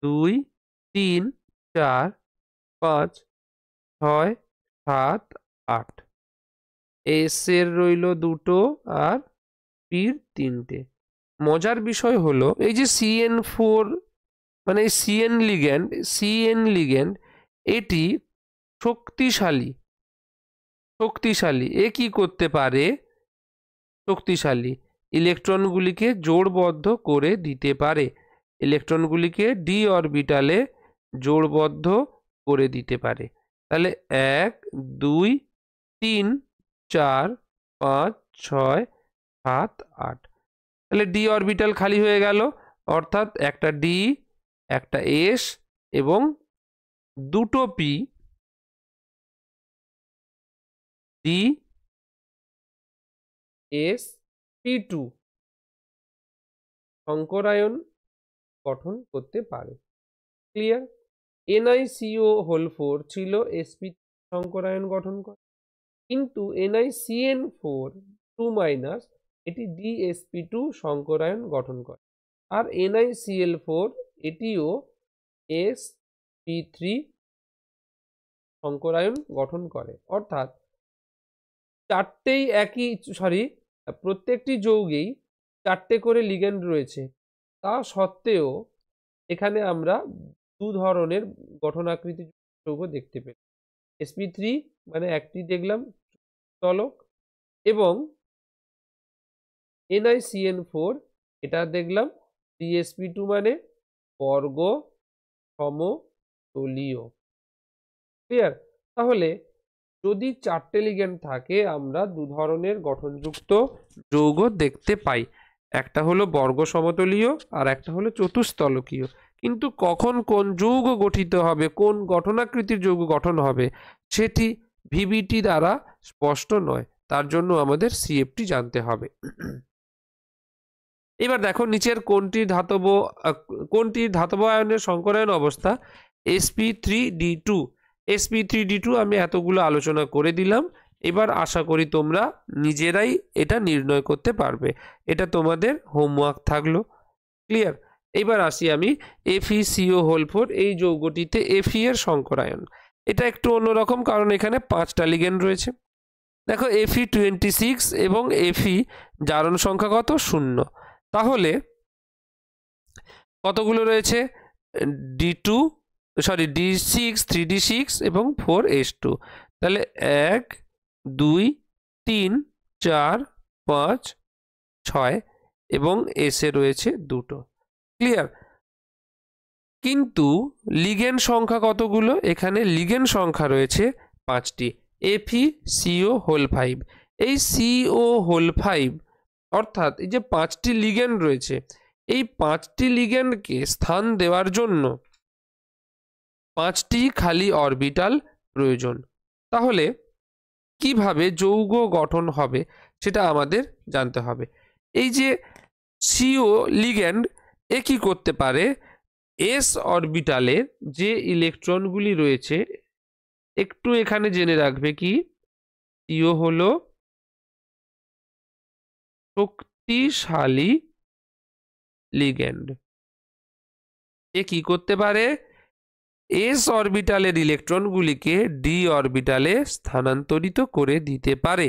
2 3 4 5 6 7 8, এস এর রইল 2টো আর পির 3টে। মজার বিষয় হলো এই যে CN4 মানে CN লিগ্যান্ড এটি শক্তিশালী, এ কি করতে পারে, শক্তিশালী ইলেকট্রনগুলিকে জোড়বদ্ধ করে দিতে পারে, ইলেকট্রনগুলিকে ডি অরবিটালে জোড়বদ্ধ করে দিতে পারে। তাহলে 1 2 3 4 5 6 7 8, তাহলে ডি অরবিটাল খালি হয়ে গেল, অর্থাৎ একটা ডি, একটা এস এবং দুটো পি, ডি এস P2 সংকরায়ন গঠন করতে পারে। ক্লিয়ার? NiCO4 ছিল sp সংকরায়ন গঠন করে, কিন্তু NiCN4 2- এটি DsP2 সংকরায়ন গঠন করে, আর NiCl4 এটিও sp3 সংকরায়ন গঠন করে। অর্থাৎ চারটেই প্রত্যেকটি যৌগেই 4টে করে লিগ্যান্ড রয়েছে, তা সত্ত্বেও এখানে আমরা দু ধরনের গঠনাকৃতি যৌগ দেখতে পেলাম। sp3 মানে একটি দেখলাম চলক, এবং NiCN4 এটা দেখলাম DsP2 মানে বর্গ সমতলীয়। ক্লিয়ার? তাহলে যদি 4টে লিগ্যান্ড থাকে আমরা দু ধরনের গঠনযুক্ত যৌগ দেখতে পাই, একটা হলো বর্গ সমতলীয় আর একটা হলো চতুস্তলকীয়। কিন্তু কখন কোন যৌগ গঠিত হবে, কোন গঠনাকৃতির যৌগ গঠন হবে সেটি ভিবিটি দ্বারা স্পষ্ট নয়, তার জন্য আমাদের সিএফটি জানতে হবে। এবার দেখো নিচের কোনটির ধাতব আয়নের সংকরায়ন অবস্থা sp3d2। sp3d2 আমি এতগুলো আলোচনা করে দিলাম, এবার আশা করি তোমরা নিজেরাই এটা নির্ণয় করতে পারবে, এটা তোমাদের হোমওয়ার্ক থাকলো। ক্লিয়ার? এবার আসি আমি FeCO4, এই যৌগটিতে Fe এর সংকরায়ন। এটা একটু অন্যরকম, কারণ এখানে 5টা লিগ্যান্ড রয়েছে। দেখো Fe26 এবং Fe জারণ সংখ্যা কত? 0। তাহলে কতগুলো রয়েছে? D2 সরি D6 3D6 এবং 4S2। তাহলে 1 2 3 4 5 6 এবং এসে রয়েছে দুটো। ক্লিয়ার? কিন্তু লিগেন্ড সংখ্যা কতগুলো? এখানে লিগেন্ড সংখ্যা রয়েছে 5টি। FeCO5। এই CO5 অর্থাৎ এই যে 5টি লিগেন্ড রয়েছে, এই 5টি লিগেন্ডকে স্থান দেওয়ার জন্য 5টি খালি অরবিটাল প্রয়োজন। তাহলে কিভাবে যৌগ গঠন হবে সেটা আমাদের জানতে হবে। এই যে CO লিগ্যান্ড এ কি করতে পারে, s অরবিটালে যে ইলেকট্রনগুলি রয়েছে একটু এখানে জেনে রাখবে কি CO হলো শক্তিশালী লিগ্যান্ড। এ কি করতে পারে, s অরবিটালের ইলেকট্রনগুলিকে d অরবিটালে স্থানান্তরিত করে দিতে পারে।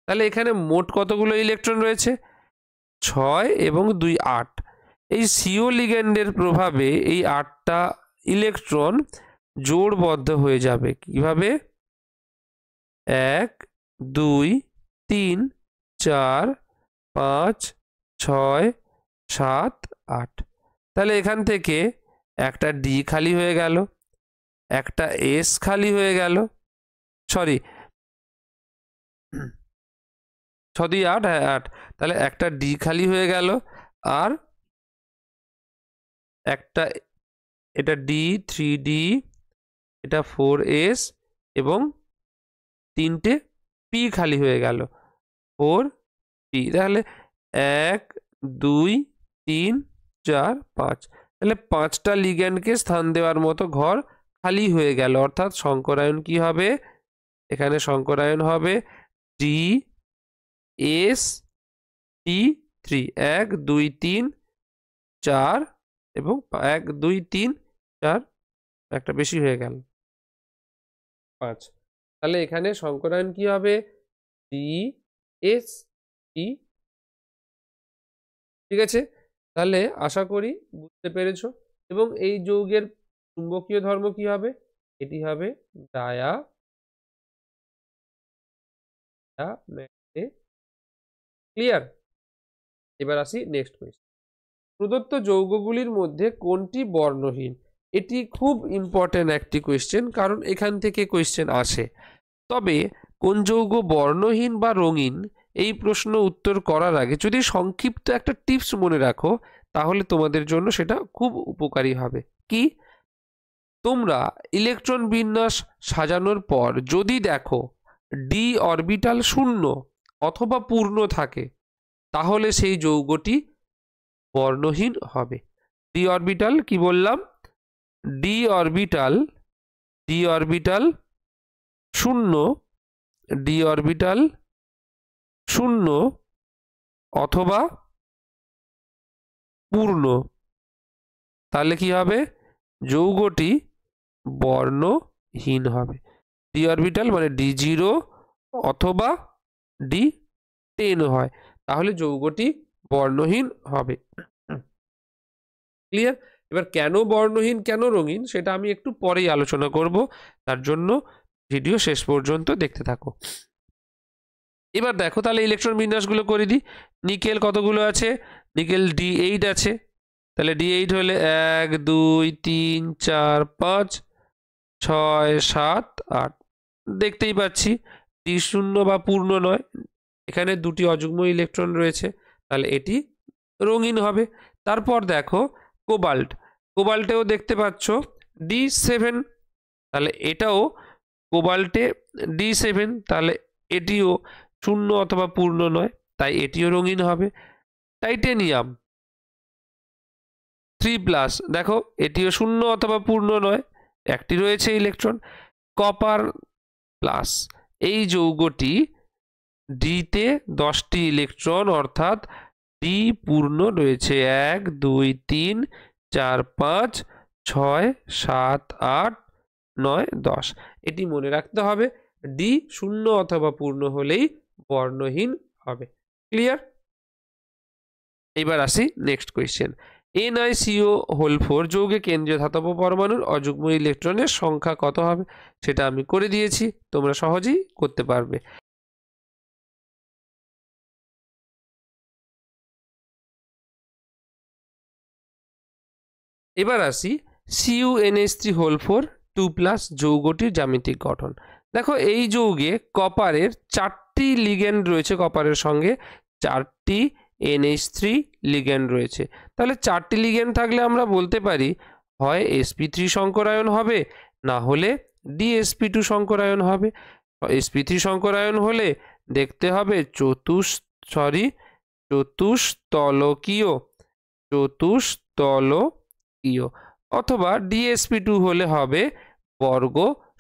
তাহলে এখানে মোট কতগুলো ইলেকট্রন রয়েছে? 6 এবং 2 8। এই CO লিগ্যান্ডের প্রভাবে এই 8টা ইলেকট্রন জোড়বদ্ধ হয়ে যাবে। কিভাবে? 1 2 3 4 5 6 7 8। তাহলে এখান থেকে একটা D খালি হয়ে গেল, একটা S খালি হয়ে গেল, সরি 6 2 8, হ্যাঁ 8। তাহলে একটা D খালি হয়ে গেল, আর একটা এটা D 3D, এটা 4S এবং 3টে P খালি হয়ে গেল, 4P। তাহলে 1 2 3 4 5। তাহলে 5টা লিগ্যান্ডকে স্থান দেওয়ার মতো ঘর খালি হয়ে গেল। অর্থাৎ সংকরায়ন কি হবে? এখানে সংকরায়ন হবে DST3। 1 2 3 4 এবং 1 2 3 4, একটা বেশি হয়ে গেল 5। তাহলে এখানে সংকরায়ন কি হবে? DST। ঠিক আছে? তাহলে আশা করি বুঝতে পেরেছো। এবং এই যৌগের চুম্বকীয় ধর্ম কি হবে? এটি হবে ডায়াম্যাগনেটিক। ক্লিয়ার? এবার আসি নেক্সট কোয়েশ্চেন। প্রদত্ত যৌগগুলির মধ্যে কোনটি বর্ণহীন? এটি খুব ইম্পর্টেন্ট একটি কোয়েশ্চেন, কারণ এখান থেকে কোয়েশ্চেন আসে। তবে কোন যৌগ বর্ণহীন বা রঙিন, এই প্রশ্ন উত্তর করার আগে যদি সংক্ষিপ্ত একটা টিপস মনে রাখো, তাহলে তোমাদের জন্য সেটা খুব উপকারী হবে। কি? তোমরা ইলেকট্রন বিন্যাস সাজানোর পর যদি দেখো d অরবিটাল শূন্য অথবা পূর্ণ থাকে, তাহলে সেই যৌগটি বর্ণহীন হবে। d অরবিটাল কি বললাম? d অরবিটাল শূন্য, d অরবিটাল শূন্য অথবা পূর্ণ, তাহলে কি হবে? যৌগটি বর্ণহীন হবে। d অরবিটাল মানে d0 অথবা d10 হয়, তাহলে যৌগটি বর্ণহীন হবে। ক্লিয়ার? এবার কেন বর্ণহীন, কেন রঙিন, সেটা আমি একটু পরেই আলোচনা করব, তার জন্য ভিডিও শেষ পর্যন্ত দেখতে থাকো। এবার দেখো তাহলে ইলেকট্রন বিন্যাসগুলো করে দিই। নিকেল কতগুলো আছে? নিকেল D8 আছে। তাহলে D8 হলে 1 2 3 4 5 6 7 8। দেখতেই পাচ্ছি D শূন্য বা পূর্ণ নয়, এখানে দুটি অযুগ্ম ইলেকট্রন রয়েছে, তাহলে এটি রঙিন হবে। তারপর দেখো কোবাল্ট, কোবাল্টেও দেখতে পাচ্ছ D7, তাহলে এটাও কোবাল্টে D7, তাহলে এটিও শূন্য অথবা পূর্ণ নয়, তাই এটিও রঙিন হবে। টাইটেনিয়াম 3+, দেখো এটিও শূন্য অথবা পূর্ণ নয়, একটি রয়েছে ইলেকট্রন। কপার প্লাস, এই যৌগটি ডিতে 10টি ইলেকট্রন, অর্থাৎ ডি পূর্ণ রয়েছে 1 2 3 4 5 6 7 8 9 10। এটি মনে রাখতে হবে, ডি শূন্য অথবা পূর্ণ হলেই বর্ণহীন হবে। ক্লিয়ার? এবার আসি নেক্সট কোয়েশ্চেন। NiCO4 যৌগে কেন্দ্রীয় ধাতব পরমাণুর অযুগ্ম ইলেকট্রনের সংখ্যা কত হবে সেটা আমি করে দিয়েছি, তোমরা সহজেই করতে পারবে। এবার আসি CuNH3 2+ যৌগটির জ্যামিতিক গঠন। দেখো এই যৌগে কপারের 4টি লিগ্যান্ড রয়েছে, কপারের সঙ্গে 4টি NH3 লিগ্যান্ড রয়েছে। তাহলে 4টি লিগ্যান্ড থাকলে আমরা বলতে পারি হয় sp3 সংকরায়ন হবে, না হলে DsP2 সংকরায়ন হবে। sp3 সংকরায়ন হলে দেখতে হবে চতুস্তলকীয়, অথবা DsP2 হলে হবে বর্গ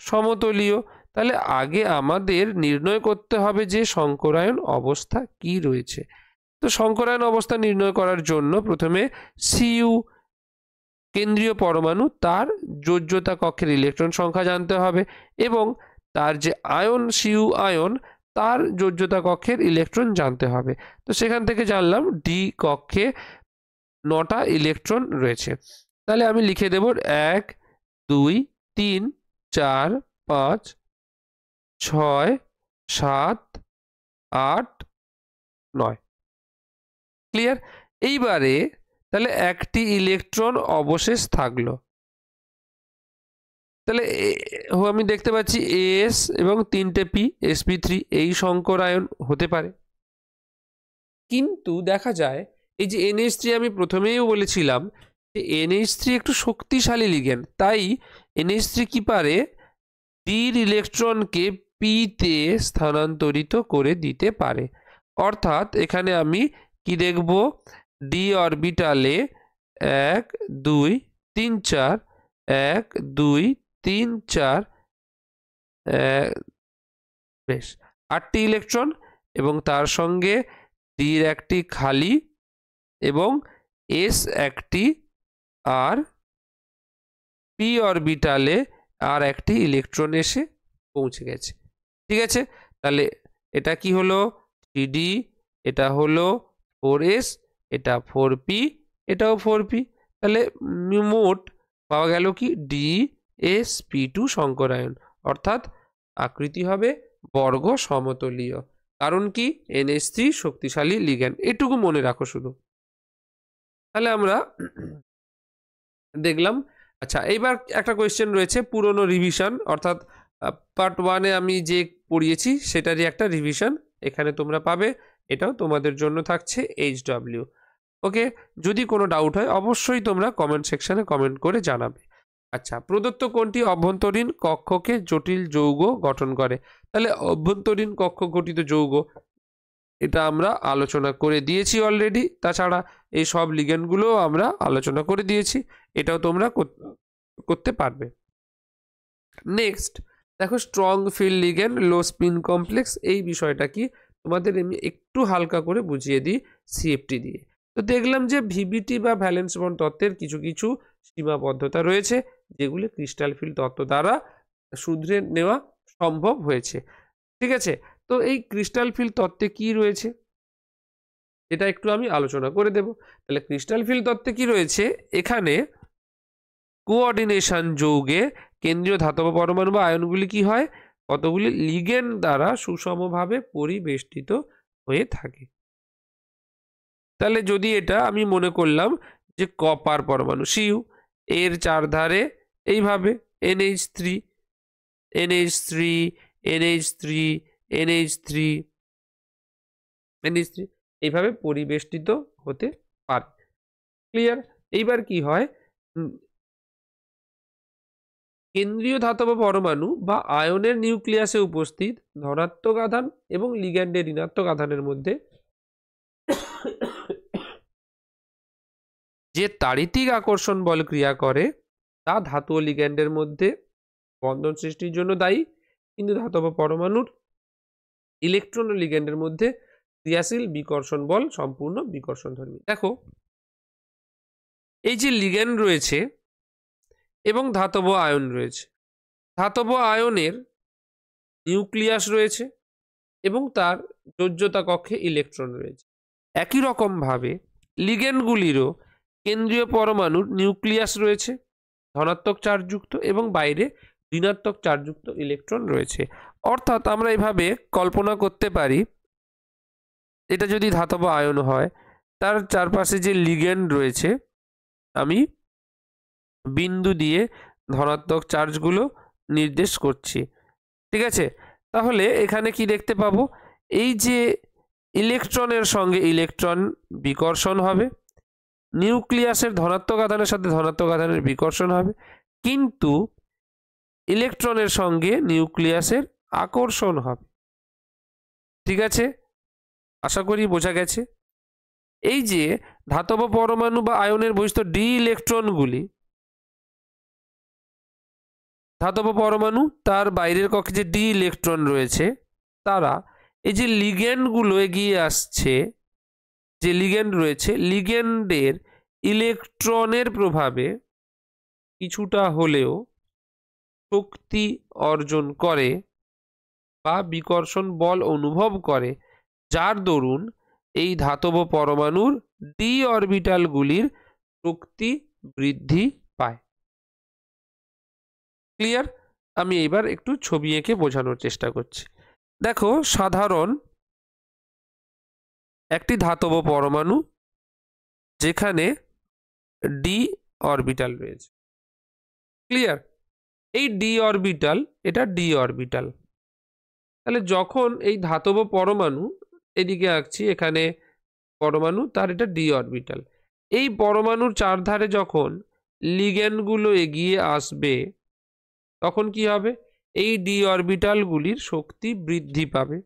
সমতলীয়। তাহলে আগে আমাদের নির্ণয় করতে হবে যে সংকরায়ন অবস্থা কি রয়েছে। তো সংকরায়ন অবস্থা নির্ণয় করার জন্য প্রথমে Cu কেন্দ্রীয় পরমাণু তার যোজ্যতা কক্ষের ইলেকট্রন সংখ্যা জানতে হবে, এবং তার যে আয়ন Cu আয়ন তার যোজ্যতা কক্ষের ইলেকট্রন জানতে হবে। তো সেখান থেকে জানলাম ডি কক্ষে 9টা ইলেকট্রন রয়েছে। তাহলে আমি লিখে দেব 1 2 3 4 5 6 7 8 9। ক্লিয়ার? এইবারে তাহলে একটি ইলেকট্রন অবশেষ থাকলো। তাহলে আমি দেখতে পাচ্ছি এস এবং 3টে পি, sp3 এই সংকরায়ন হতে পারে। কিন্তু দেখা যায় এই যে NH3 আমি প্রথমেই বলেছিলাম যে NH3 একটু শক্তিশালী লিগ্যান্ড, তাই NH3 কি পারে ডির ইলেকট্রনকে পিতে স্থানান্তরিত করে দিতে পারে। অর্থাৎ এখানে আমি কি দেখব, ডি অরবিটালে 1 2 3 4 1 2 3 4 বেশ 8টি ইলেকট্রন, এবং তার সঙ্গে ডির একটি খালি এবং এস একটি, আর পি অরবিটালে আর একটি ইলেকট্রন এসে পৌঁছে গেছে। ঠিক আছে, তাহলে এটা কি হলো 3d, এটা হলো 4s, এটা 4p, এটাও 4p। তাহলে মোট পাওয়া গেল কি DsP2 সংকরায়ন, অর্থাৎ আকৃতি হবে বর্গ সমতলীয়। কারণ কি NH3 শক্তিশালী লিগ্যান্ড, এটুকু মনে রাখো শুধু। তাহলে আমরা দেখলাম। আচ্ছা, এইবার একটা কোয়েশ্চেন রয়েছে পুরনো রিভিশন, অর্থাৎ পার্ট 1-এ আমি যে পড়িয়েছি সেটারই একটা রিভিশন এখানে তোমরা পাবে, এটাও তোমাদের জন্য থাকছে HW। ওকে, যদি কোনো ডাউট হয় অবশ্যই তোমরা কমেন্ট সেকশনে কমেন্ট করে জানাবে। আচ্ছা, প্রদত্ত কোনটি অভ্যন্তরীণ কক্ষকে জটিল যৌগ গঠন করে? তাহলে অভ্যন্তরীণ কক্ষ গঠিত যৌগ, এটা আমরা আলোচনা করে দিয়েছি অলরেডি। তাছাড়া এই সব লিগ্যান্ডগুলো আমরা আলোচনা করে দিয়েছি, এটাও তোমরা করতে পারবে। নেক্সট দেখো, স্ট্রং ফিল্ড লিগ্যান্ড, লো স্পিন কমপ্লেক্স, এই বিষয়টা কি তোমাদের আমি একটু হালকা করে বুঝিয়ে দিই সিএফটি দিয়ে। তো দেখলাম যে ভিবিটি বা ভ্যালেন্স বন্ড তত্ত্বের কিছু কিছু সীমাবদ্ধতা রয়েছে, যেগুলি ক্রিস্টাল ফিল্ড তত্ত্ব দ্বারা শুধরে নেওয়া সম্ভব হয়েছে। ঠিক আছে, তো এই ক্রিস্টাল ফিল্ড তত্ত্বে কি রয়েছে এটা একটু আমি আলোচনা করে দেব। তাহলে ক্রিস্টাল ফিল্ড তত্ত্বে কি রয়েছে, এখানে কোঅর্ডিনেশন যৌগে কেন্দ্রীয় ধাতব পরমাণু বা আয়নগুলি কি হয়, কতগুলি লিগ্যান্ড দ্বারা সুষমভাবে পরিবেষ্টিত হয়ে থাকে। তাহলে যদি এটা আমি মনে করলাম যে কপার পরমাণু Cu, এর চারধারে এইভাবে NH3 NH3 NH3 NH3 NH3 এইভাবে পরিবেষ্টিত হতে পারে। ক্লিয়ার? এইবার কি হয়, কেন্দ্রীয় ধাতব পরমাণু বা আয়নের নিউক্লিয়াসে উপস্থিত ধনাত্মক আধান এবং লিগ্যান্ডের ঋণাত্মক আধানের মধ্যে যে তাড়িতিক আকর্ষণ বল ক্রিয়া করে তা ধাতু ও লিগ্যান্ডের মধ্যে বন্ধন সৃষ্টির জন্য দায়ী, কিন্তু ধাতব পরমাণুর ইলেকট্রন ও লিগ্যান্ডের মধ্যে ক্রিয়াশীল বিকর্ষণ বল সম্পূর্ণ বিকর্ষণধর্মী। দেখো এই যে লিগ্যান্ড রয়েছে এবং ধাতব আয়ন রয়েছে, ধাতব আয়নের নিউক্লিয়াস রয়েছে এবং তার যোজ্যতা কক্ষে ইলেকট্রন রয়েছে। একই রকম ভাবে লিগ্যান্ডগুলিরও কেন্দ্রীয় পরমাণুর নিউক্লিয়াস রয়েছে ধনাত্মক চার্জযুক্ত এবং বাইরে ঋণাত্মক চার্জযুক্ত ইলেকট্রন রয়েছে। অর্থাৎ আমরা এভাবে কল্পনা করতে পারি, এটা যদি ধাতব আয়ন হয় তার চারপাশে যে লিগ্যান্ড রয়েছে, আমি বিন্দু দিয়ে ধনাত্মক চার্জগুলো নির্দেশ করছি। ঠিক আছে, তাহলে এখানে কি দেখতে পাবো, এই যে ইলেকট্রনের সঙ্গে ইলেকট্রন বিকর্ষণ হবে, নিউক্লিয়াসের ধনাত্মক আধানের সাথে ধনাত্মক আধানের বিকর্ষণ হবে, কিন্তু ইলেকট্রনের সঙ্গে নিউক্লিয়াসের আকর্ষণ হবে। ঠিক আছে, আশা করি বোঝা গেছে। এই যে ধাতব পরমাণু বা আয়নের বৈশিষ্ট্য ডি ইলেকট্রনগুলি, ধাতব পরমাণু তার বাইরের কক্ষে যে ডি ইলেকট্রন রয়েছে, তারা এই যে লিগ্যান্ডগুলো এগিয়ে আসছে, যে লিগ্যান্ড রয়েছে, লিগ্যান্ডের ইলেকট্রনের প্রভাবে কিছুটা হলেও শক্তি অর্জন করে বা বিকর্ষণ বল অনুভব করে, যার দরুন এই ধাতব পরমাণুর ডি অরবিটালগুলির শক্তি বৃদ্ধি পায়। ক্লিয়ার? আমি এবার একটু ছবি এঁকে বোঝানোর চেষ্টা করছি। দেখো, সাধারণ একটি ধাতব পরমাণু যেখানে ডি অরবিটাল রয়েছে। ক্লিয়ার? এই ডি অরবিটাল, এটা ডি অরবিটাল। তাহলে যখন এই ধাতব পরমাণু, এদিকে আঁকছি, এখানে পরমাণু, তার এটা ডি অরবিটাল, এই পরমাণুর চারধারে যখন লিগ্যান্ডগুলো এগিয়ে আসবে তখন কি হবে, এই ডি অরবিটালগুলির শক্তি বৃদ্ধি পাবে।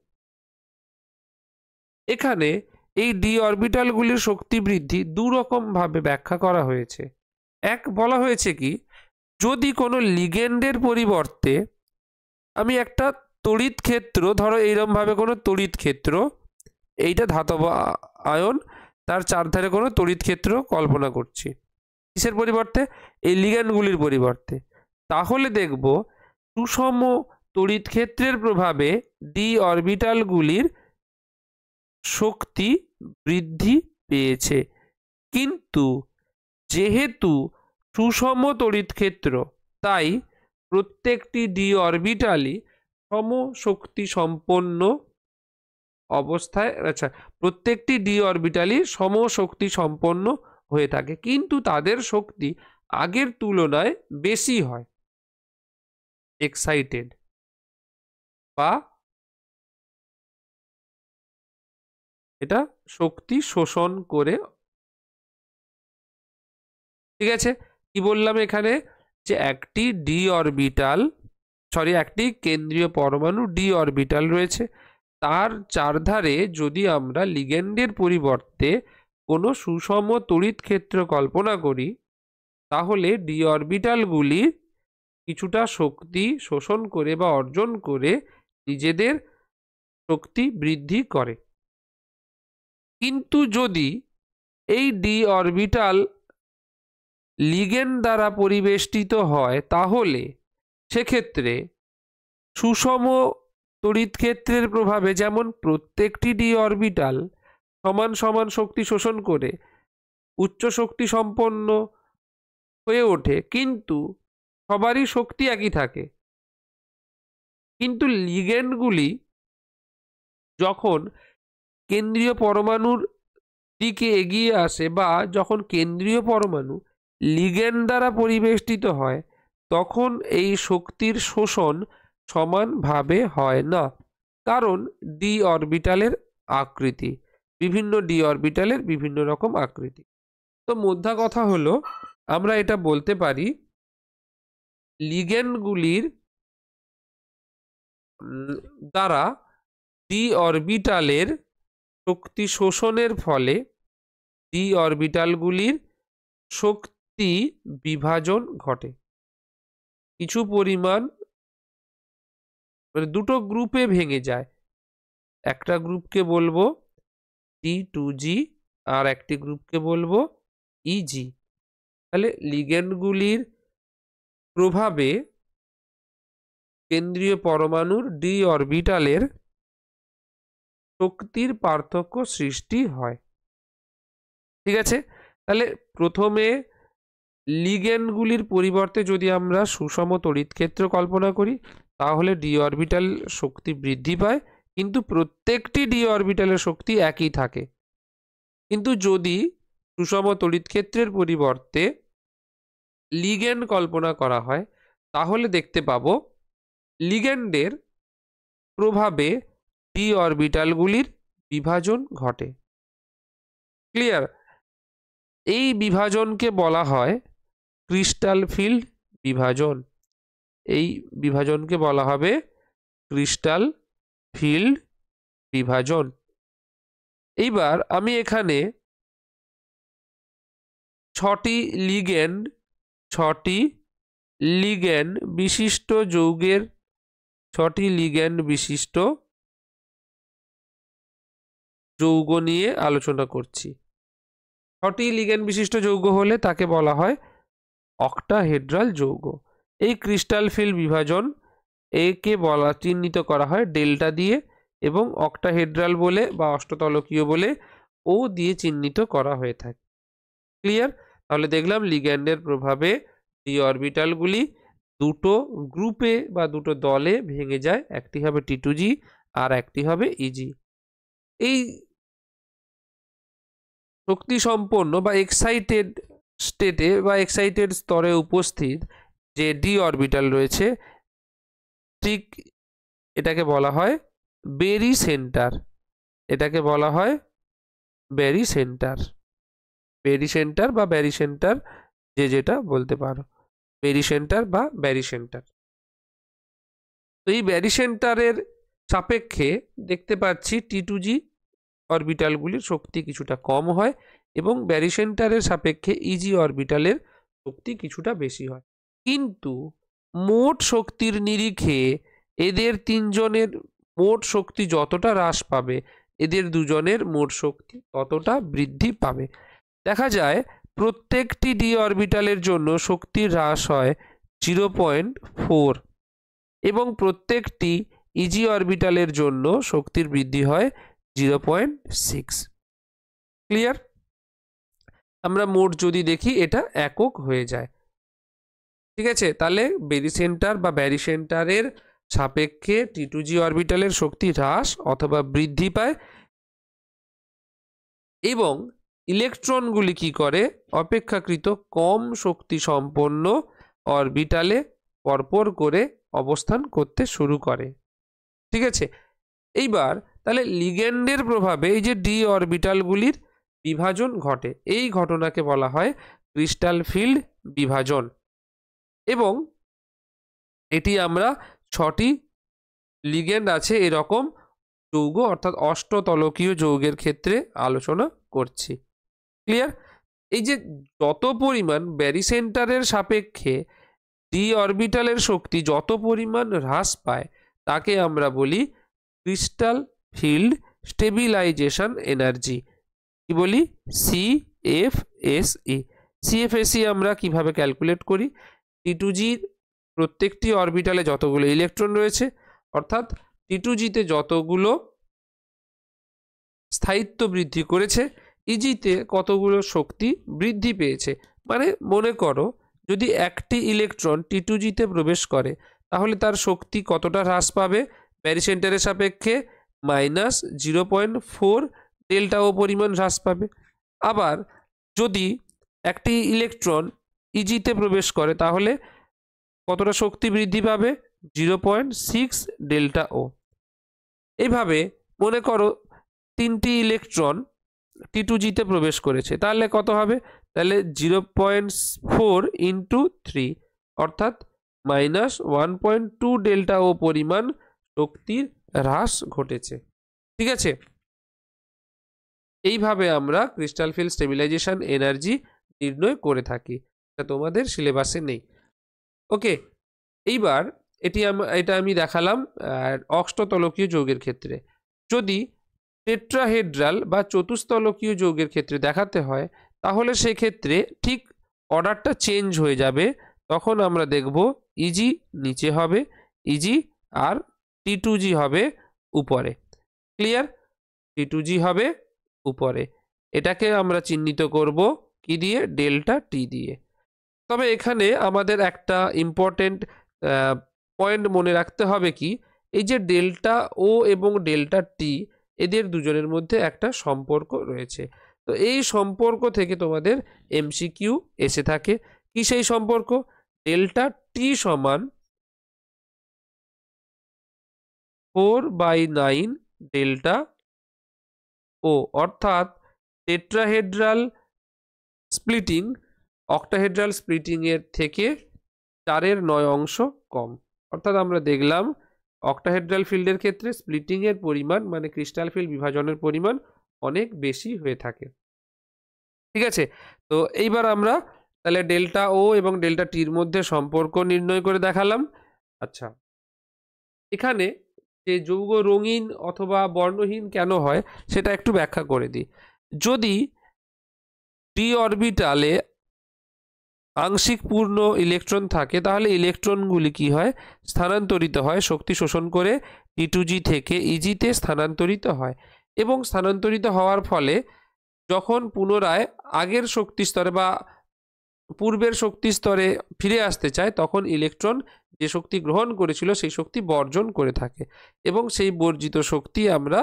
এখানে এই ডি অরবিটালগুলির শক্তি বৃদ্ধি দুরকম ভাবে ব্যাখ্যা করা হয়েছে। এক, বলা হয়েছে কি, যদি কোনো লিগ্যান্ডের পরিবর্তে আমি একটা তড়িৎ ক্ষেত্র, ধরো এইরকম ভাবে কোনো তড়িৎ ক্ষেত্র, এইটা ধাতব আয়ন, তার চারধারে কোনো তড়িৎ ক্ষেত্র কল্পনা করছি, কিসের পরিবর্তে, এই লিগ্যান্ডগুলির পরিবর্তে, তাহলে দেখব সুষম তড়িৎ ক্ষেত্রের প্রভাবে ডি অরবিটালগুলির শক্তি বৃদ্ধি পেয়েছে। কিন্তু যেহেতু সুষম তড়িৎ ক্ষেত্র, তাই প্রত্যেকটি ডি অরবিটালই সমশক্তি সম্পন্ন অবস্থায়, আচ্ছা, প্রত্যেকটি ডি অরবিটালই সমশক্তি সম্পন্ন হয়ে থাকে, কিন্তু তাদের শক্তি আগের তুলনায় বেশি হয়, এক্সাইটেড বা এটা শক্তি শোষণ করে। ঠিক আছে, কি বললাম এখানে, যে একটি ডি অরবিটাল, একটি কেন্দ্রীয় পরমাণু ডি অরবিটাল রয়েছে, তার চারধারে যদি আমরা লিগ্যান্ডের পরিবর্তে কোনো সুষম তড়িৎ ক্ষেত্র কল্পনা করি, তাহলে ডি অরবিটালগুলি কিছুটা শক্তি শোষণ করে বা অর্জন করে নিজেদের শক্তি বৃদ্ধি করে। কিন্তু যদি এই ডি অরবিটাল লিগ্যান্ড দ্বারা পরিবেষ্টিত হয়, তাহলে সেক্ষেত্রে সুষম তড়িৎ ক্ষেত্রের প্রভাবে যেমন প্রত্যেকটি ডি অরবিটাল সমান সমান শক্তি শোষণ করে উচ্চ শক্তি সম্পন্ন হয়ে ওঠে, কিন্তু সবারই শক্তি একই থাকে, কিন্তু লিগ্যান্ডগুলি যখন কেন্দ্রীয় পরমাণুর দিকে এগিয়ে আসে বা যখন কেন্দ্রীয় পরমাণু লিগ্যান্ড দ্বারা পরিবেষ্টিত হয়, তখন এই শক্তির শোষণ সমানভাবে হয় না, কারণ ডি অরবিটালের আকৃতি, বিভিন্ন ডি অরবিটালের বিভিন্ন রকম আকৃতি। তো মোদ্দা কথা হলো, আমরা এটা বলতে পারি লিগ্যান্ডগুলির দ্বারা ডি অরবিটালের শক্তি শোষণের ফলে ডি অরবিটালগুলির শক্তি বিভাজন ঘটে, কিছু পরিমাণ, মানে দুটো গ্রুপে ভেঙে যায়, একটা গ্রুপকে বলবো T2G আর একটি গ্রুপকে বলবো EG। তাহলে লিগ্যান্ডগুলির প্রভাবে কেন্দ্রীয় পরমাণুর ডি অরবিটালের শক্তির পার্থক্য সৃষ্টি হয়। ঠিক আছে, তাহলে প্রথমে লিগ্যান্ডগুলির পরিবর্তে যদি আমরা সুষম তড়িৎক্ষেত্র কল্পনা করি তাহলে ডি অরবিটাল শক্তি বৃদ্ধি পায়, কিন্তু প্রত্যেকটি ডি অরবিটালের শক্তি একই থাকে। কিন্তু যদি সুষম তড়িৎক্ষেত্রের পরিবর্তে লিগ্যান্ড কল্পনা করা হয় তাহলে দেখতে পাবো লিগ্যান্ডের প্রভাবে ডি অরবিটালগুলির বিভাজন ঘটে। ক্লিয়ার? এই বিভাজনকে বলা হয় ক্রিস্টাল ফিল্ড বিভাজন। এই বিভাজনকে বলা হবে ক্রিস্টাল ফিল্ড বিভাজন। এইবার আমি এখানে ছটি লিগ্যান্ড বিশিষ্ট যৌগের যৌগ নিয়ে আলোচনা করছি। 6টি লিগ্যান্ড বিশিষ্ট যৌগ হলে তাকে বলা হয় অক্টাহেড্রাল যৌগ। এই ক্রিস্টাল ফিল্ড বিভাজন একে চিহ্নিত করা হয় ডেল্টা দিয়ে এবং অক্টাহেড্রাল বলে বা অষ্টতলকীয় বলে ও দিয়ে চিহ্নিত করা হয়ে থাকে। ক্লিয়ার? তাহলে দেখলাম লিগ্যান্ডের প্রভাবে ডি অরবিটালগুলি দুটো গ্রুপে বা দুটো দলে ভেঙে যায়, একটি হবে T2G আর একটি হবে EG। এই শক্তি সম্পন্ন বা এক্সাইটেড স্টেটে বা এক্সাইটেড স্তরে উপস্থিত যে ডি অরবিটাল রয়েছে ঠিক এটাকে বলা হয় বেরি সেন্টার। এটাকে বলা হয় বেরি সেন্টার বা ব্যারি সেন্টার, যে যেটা বলতে পারো, বেরি সেন্টার বা ব্যারি সেন্টার। তো এই ব্যারি সেন্টারের সাপেক্ষে দেখতে পাচ্ছি T2G অরবিটালগুলির শক্তি কিছুটা কম হয় এবং ব্যারি সেন্টারের সাপেক্ষে ইজি অরবিটালের শক্তি কিছুটা বেশি হয়। কিন্তু মোট শক্তির নিরিখে এদের তিনজনের মোট শক্তি যতটা হ্রাস পাবে এদের দুজনের মোট শক্তি ততটা বৃদ্ধি পাবে। দেখা যায় প্রত্যেকটি ডি অরবিটালের জন্য শক্তির হ্রাস হয় 0.4 এবং প্রত্যেকটি ইজি অরবিটালের জন্য শক্তির বৃদ্ধি হয় 0.6। ক্লিয়ার? আমরা মোট যদি দেখি এটা একক হয়ে যায়। ঠিক আছে? তাহলে বেরি সেন্টার বা ব্যারি সেন্টারের সাপেক্ষে T2G অরবিটালের শক্তি হ্রাস অথবা বৃদ্ধি পায় এবং ইলেকট্রনগুলি কি করে অপেক্ষাকৃত কম শক্তি সম্পন্ন অরবিটালে পরপর করে অবস্থান করতে শুরু করে। ঠিক আছে? এইবার তাহলে লিগ্যান্ডের প্রভাবে এই যে ডি অরবিটালগুলির বিভাজন ঘটে, এই ঘটনাকে বলা হয় ক্রিস্টাল ফিল্ড বিভাজন এবং এটি আমরা 6টি লিগ্যান্ড আছে এরকম যৌগ অর্থাৎ অষ্টতলকীয় যৌগের ক্ষেত্রে আলোচনা করছি। ক্লিয়ার? এই যে যত পরিমাণ ব্যারি সেন্টারের সাপেক্ষে ডি অরবিটালের শক্তি যত পরিমাণ হ্রাস পায় তাকে আমরা বলি ক্রিস্টাল ফিল্ড স্টেবিলাইজেশন এনার্জি। কি বলি? CFSE। CFSE আমরা কিভাবে ক্যালকুলেট করি? T2G প্রত্যেকটি অরবিটালে যতগুলো ইলেকট্রন রয়েছে অর্থাৎ T2G-তে যতগুলো স্থায়িত্ব বৃদ্ধি করেছে ইজিতে কতগুলো শক্তি বৃদ্ধি পেয়েছে। মানে মনে করো যদি একটি ইলেকট্রন T2G-তে প্রবেশ করে তাহলে তার শক্তি কতটা হ্রাস পাবে? ব্যারি সেন্টারের সাপেক্ষে -0.4 ডেল্টা ও পরিমাণ হ্রাস পাবে। আবার যদি একটি ইলেকট্রন ইজিতে প্রবেশ করে তাহলে কতটা শক্তি বৃদ্ধি পাবে? 0.6 ডেল্টা ও। এইভাবে মনে করো 3টি ইলেকট্রন T2G-তে প্রবেশ করেছে, তাহলে কত হবে? তাহলে 0.4 × 3 অর্থাৎ -1.2 ডেল্টা ও পরিমাণ শক্তির হ্রাস ঘটেছে। ঠিক আছে? এইভাবে আমরা ক্রিস্টাল ফিল্ড স্টেবিলাইজেশন এনার্জি নির্ণয় করে থাকি। এটা তোমাদের সিলেবাসে নেই। ওকে, এইবার এটা আমি দেখালাম অষ্টতলকীয় যৌগের ক্ষেত্রে। যদি টেট্রাহেড্রাল বা চতুস্তলকীয় যৌগের ক্ষেত্রে দেখাতে হয় তাহলে সেক্ষেত্রে ঠিক অর্ডারটা চেঞ্জ হয়ে যাবে। তখন আমরা দেখব ইজি নিচে হবে ইজি আর T2G হবে উপরে। ক্লিয়ার? T2G হবে উপরে। এটাকে আমরা চিহ্নিত করব কি দিয়ে? ডেল্টা টি দিয়ে। তবে এখানে আমাদের একটা ইম্পর্টেন্ট পয়েন্ট মনে রাখতে হবে কি, এই যে ডেল্টা ও এবং ডেল্টা টি, এদের দুজনের মধ্যে একটা সম্পর্ক রয়েছে। তো এই সম্পর্ক থেকে তোমাদের এমসিকিউ এসে থাকে। কি সেই সম্পর্ক? ডেল্টা টি সমান 4/9 ডেল্টা ও, অর্থাৎ টেট্রাহেড্রাল স্প্লিটিং অক্টাহেড্রাল স্প্লিটিং এর থেকে 4/9 অংশ কম। অর্থাৎ আমরা দেখলাম অক্টাহেড্রাল ফিল্ডের ক্ষেত্রে স্প্লিটিং এর পরিমাণ মানে ক্রিস্টাল ফিল্ড বিভাজনের পরিমাণ অনেক বেশি হয়ে থাকে। ঠিক আছে, তো এইবার আমরা তাহলে ডেল্টা ও এবং ডেল্টা টির মধ্যে সম্পর্ক নির্ণয় করে দেখালাম। আচ্ছা, এখানে যে যৌগ রঙিন অথবা বর্ণহীন কেন হয় সেটা একটু ব্যাখ্যা করে দিই। যদি ডি অরবিটালে আংশিক পূর্ণ ইলেকট্রন থাকে তাহলে ইলেকট্রনগুলি কি হয়? স্থানান্তরিত হয়, শক্তি শোষণ করে T2G থেকে ইজিতে স্থানান্তরিত হয়, এবং স্থানান্তরিত হওয়ার ফলে যখন পুনরায় আগের শক্তি স্তরে বা পূর্বের শক্তি স্তরে ফিরে আসতে চায় তখন ইলেকট্রন যে শক্তি গ্রহণ করেছিল সেই শক্তি বর্জন করে থাকে, এবং সেই বর্জিত শক্তি আমরা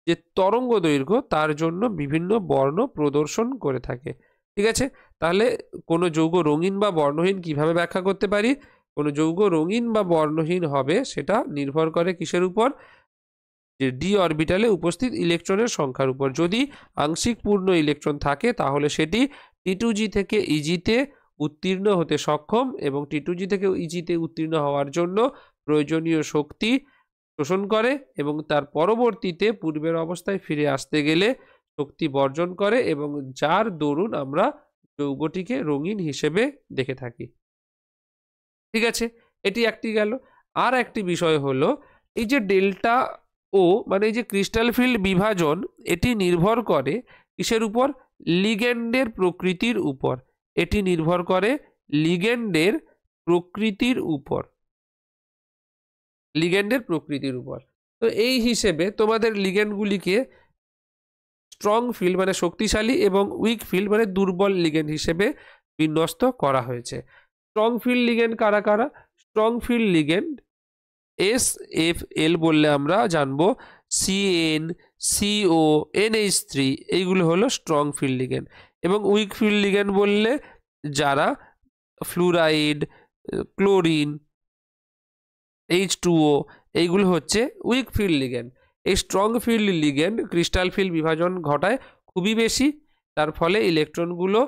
যে তরঙ্গ দৈর্ঘ্য তার জন্য বিভিন্ন বর্ণ প্রদর্শন করে থাকে। ঠিক আছে, তাহলে কোনো যৌগ রঙিন বা বর্ণহীন কিভাবে ব্যাখ্যা করতে পারি? কোনো যৌগ রঙিন বা বর্ণহীন হবে সেটা নির্ভর করে কিসের উপর? যে ডি অরবিটালে উপস্থিত ইলেকট্রনের সংখ্যার উপর। যদি আংশিক পূর্ণ ইলেকট্রন থাকে তাহলে সেটি T2G থেকে ইজিতে উত্তীর্ণ হতে সক্ষম, এবং T2G থেকে ইজিতে উত্তীর্ণ হওয়ার জন্য প্রয়োজনীয় শক্তি শোষণ করে, এবং তার পরবর্তীতে পূর্বের অবস্থায় ফিরে আসতে গেলে শক্তি বর্জন করে, এবং যার দরুন আমরা যৌগটিকে রঙিন হিসেবে দেখে থাকি। ঠিক আছে, এটি একটি গেল। আর একটি বিষয় হলো এই যে ডেল্টা ও মানে এই যে ক্রিস্টাল ফিল্ড বিভাজন, এটি নির্ভর করে কিসের উপর? লিগ্যান্ডের প্রকৃতির উপর। এটি নির্ভর করে লিগ্যান্ডের প্রকৃতির উপর, লিগ্যান্ডের প্রকৃতির উপর। তো এই হিসেবে তোমাদের লিগ্যান্ডগুলিকে স্ট্রং ফিল্ড মানে শক্তিশালী এবং উইক ফিল্ড মানে দুর্বল লিগ্যান্ড হিসেবে বিন্যস্ত করা হয়েছে। স্ট্রং ফিল্ড লিগ্যান্ড কারা কারা? স্ট্রং ফিল্ড লিগ্যান্ড SFL বললে আমরা জানবো CN, CO, NH3, এইগুলো হলো স্ট্রং ফিল্ড লিগ্যান্ড। এবং উইক ফিল্ড লিগ্যান্ড বললে যারা ফ্লুরাইড, ক্লোরিন, H2O, এইগুলো হচ্ছে উইক ফিল্ড লিগ্যান্ড। এই strong field ligand crystal field বিভাজন ঘটায় খুবই বেশি, তার ফলে ইলেকট্রনগুলো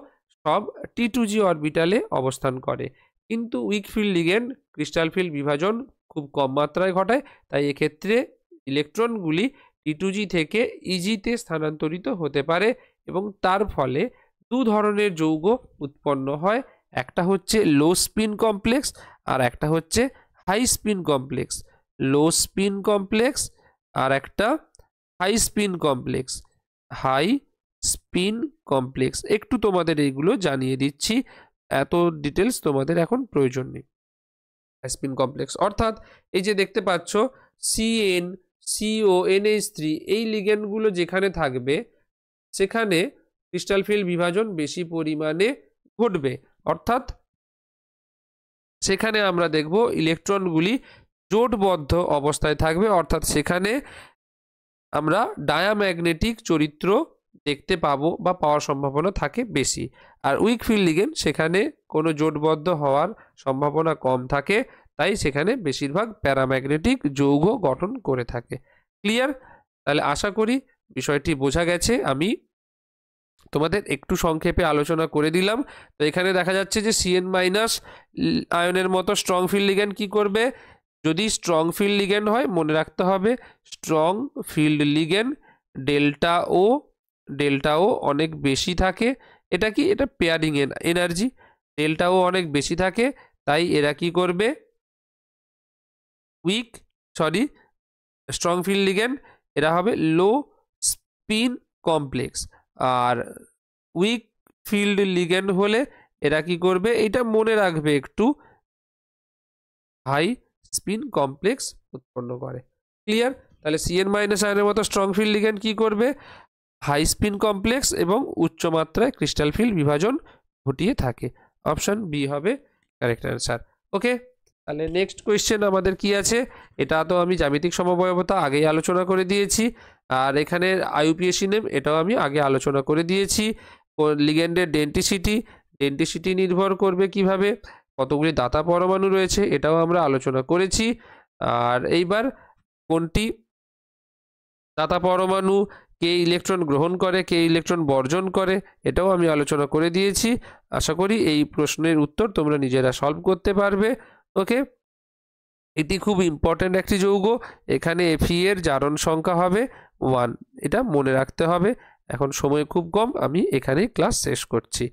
সব T2G অরবিটালে অবস্থান করে। কিন্তু week field ligand crystal field বিভাজন খুব কম মাত্রায় ঘটায়, তাই এক্ষেত্রে ইলেকট্রনগুলি T2G থেকে ইজিতে স্থানান্তরিত হতে পারে, এবং তার ফলে দু ধরনের যৌগ উৎপন্ন হয়। একটা হচ্ছে লো স্পিন কমপ্লেক্স আর একটা হচ্ছে high spin complex. Low spin complex আর একটা high spin complex. High spin complex একটু তোমাদের এইগুলো জানিয়ে দিচ্ছি, এত ডিটেলস তোমাদের এখন প্রয়োজন নেই। হাই স্পিন কমপ্লেক্স অর্থাৎ এই যে দেখতে পাচ্ছ CN, CO, NH3 এই লিগ্যান্ডগুলো যেখানে থাকবে সেখানে ক্রিস্টাল ফিল্ড বিভাজন বেশি পরিমাণে ঘটবে, অর্থাৎ সেখানে আমরা দেখব ইলেকট্রনগুলি জোটবদ্ধ অবস্থায় থাকবে, অর্থাৎ সেখানে আমরা ডায়াম্যাগনেটিক চরিত্র দেখতে পাবো বা পাওয়ার সম্ভাবনা থাকে বেশি। আর উইক ফিল্ড লিগ্যান্ড সেখানে কোনো জোটবদ্ধ হওয়ার সম্ভাবনা কম থাকে, তাই সেখানে বেশিরভাগ প্যারাম্যাগনেটিক যৌগ গঠন করে থাকে। ক্লিয়ার? তাহলে আশা করি বিষয়টি বোঝা গেছে। আমি তোমাদের একটু সংক্ষেপে আলোচনা করে দিলাম। তো এখানে দেখা যাচ্ছে যে CN- আয়নের মতো স্ট্রং ফিল্ড লিগ্যান্ড কি করবে? যদি স্ট্রং ফিল্ড লিগ্যান্ড হয় মনে রাখতে হবে স্ট্রং ফিল্ড লিগ্যান্ড ডেল্টা ও অনেক বেশি থাকে। এটা কি? এটা পেয়ারিং এনার্জি। ডেল্টা ও অনেক বেশি থাকে, তাই এরা কি করবে? স্ট্রং ফিল্ড লিগ্যান্ড এরা হবে লো স্পিন কমপ্লেক্স, আর উইক ফিল্ড লিগ্যান্ড হলে এরা কি করবে? এটা মনে রাখবে একটু, হাই স্পিন কমপ্লেক্স উৎপন্ন করে। ক্লিয়ার? তাহলে CN- আয়নের মতো স্ট্রং ফিল্ড লিগ্যান্ড কি করবে? হাই স্পিন কমপ্লেক্স এবং উচ্চ মাত্রায় ক্রিস্টাল ফিল্ড বিভাজন ঘটিয়ে থাকে। অপশন বি হবে কারেক্ট অ্যান্সার। ওকে, তাহলে নেক্সট কোয়েশ্চেন আমাদের কি আছে? এটা তো আমি জ্যামিতিক সমবায়বতা আগেই আলোচনা করে দিয়েছি, আর এখানে আইইউপিএসি নেম এটাও আমি আগে আলোচনা করে দিয়েছি। লিগ্যান্ডের ডেন্টিসিটি নির্ভর করবে কিভাবে, কতগুলি দাতা পরমাণু রয়েছে এটাও আমরা আলোচনা করেছি। আর এইবার কোনটি দাতা পরমাণু কে ইলেকট্রন গ্রহণ করে কে ইলেকট্রন বর্জন করে এটাও আমি আলোচনা করে দিয়েছি। আশা করি এই প্রশ্নের উত্তর তোমরা নিজেরা সলভ করতে পারবে। ওকে, এটি খুব ইম্পর্ট্যান্ট একটি যৌগ। এখানে Fe এর জারণ সংখ্যা হবে 1, এটা মনে রাখতে হবে। এখন সময় খুব কম, আমি এখানেই ক্লাস শেষ করছি।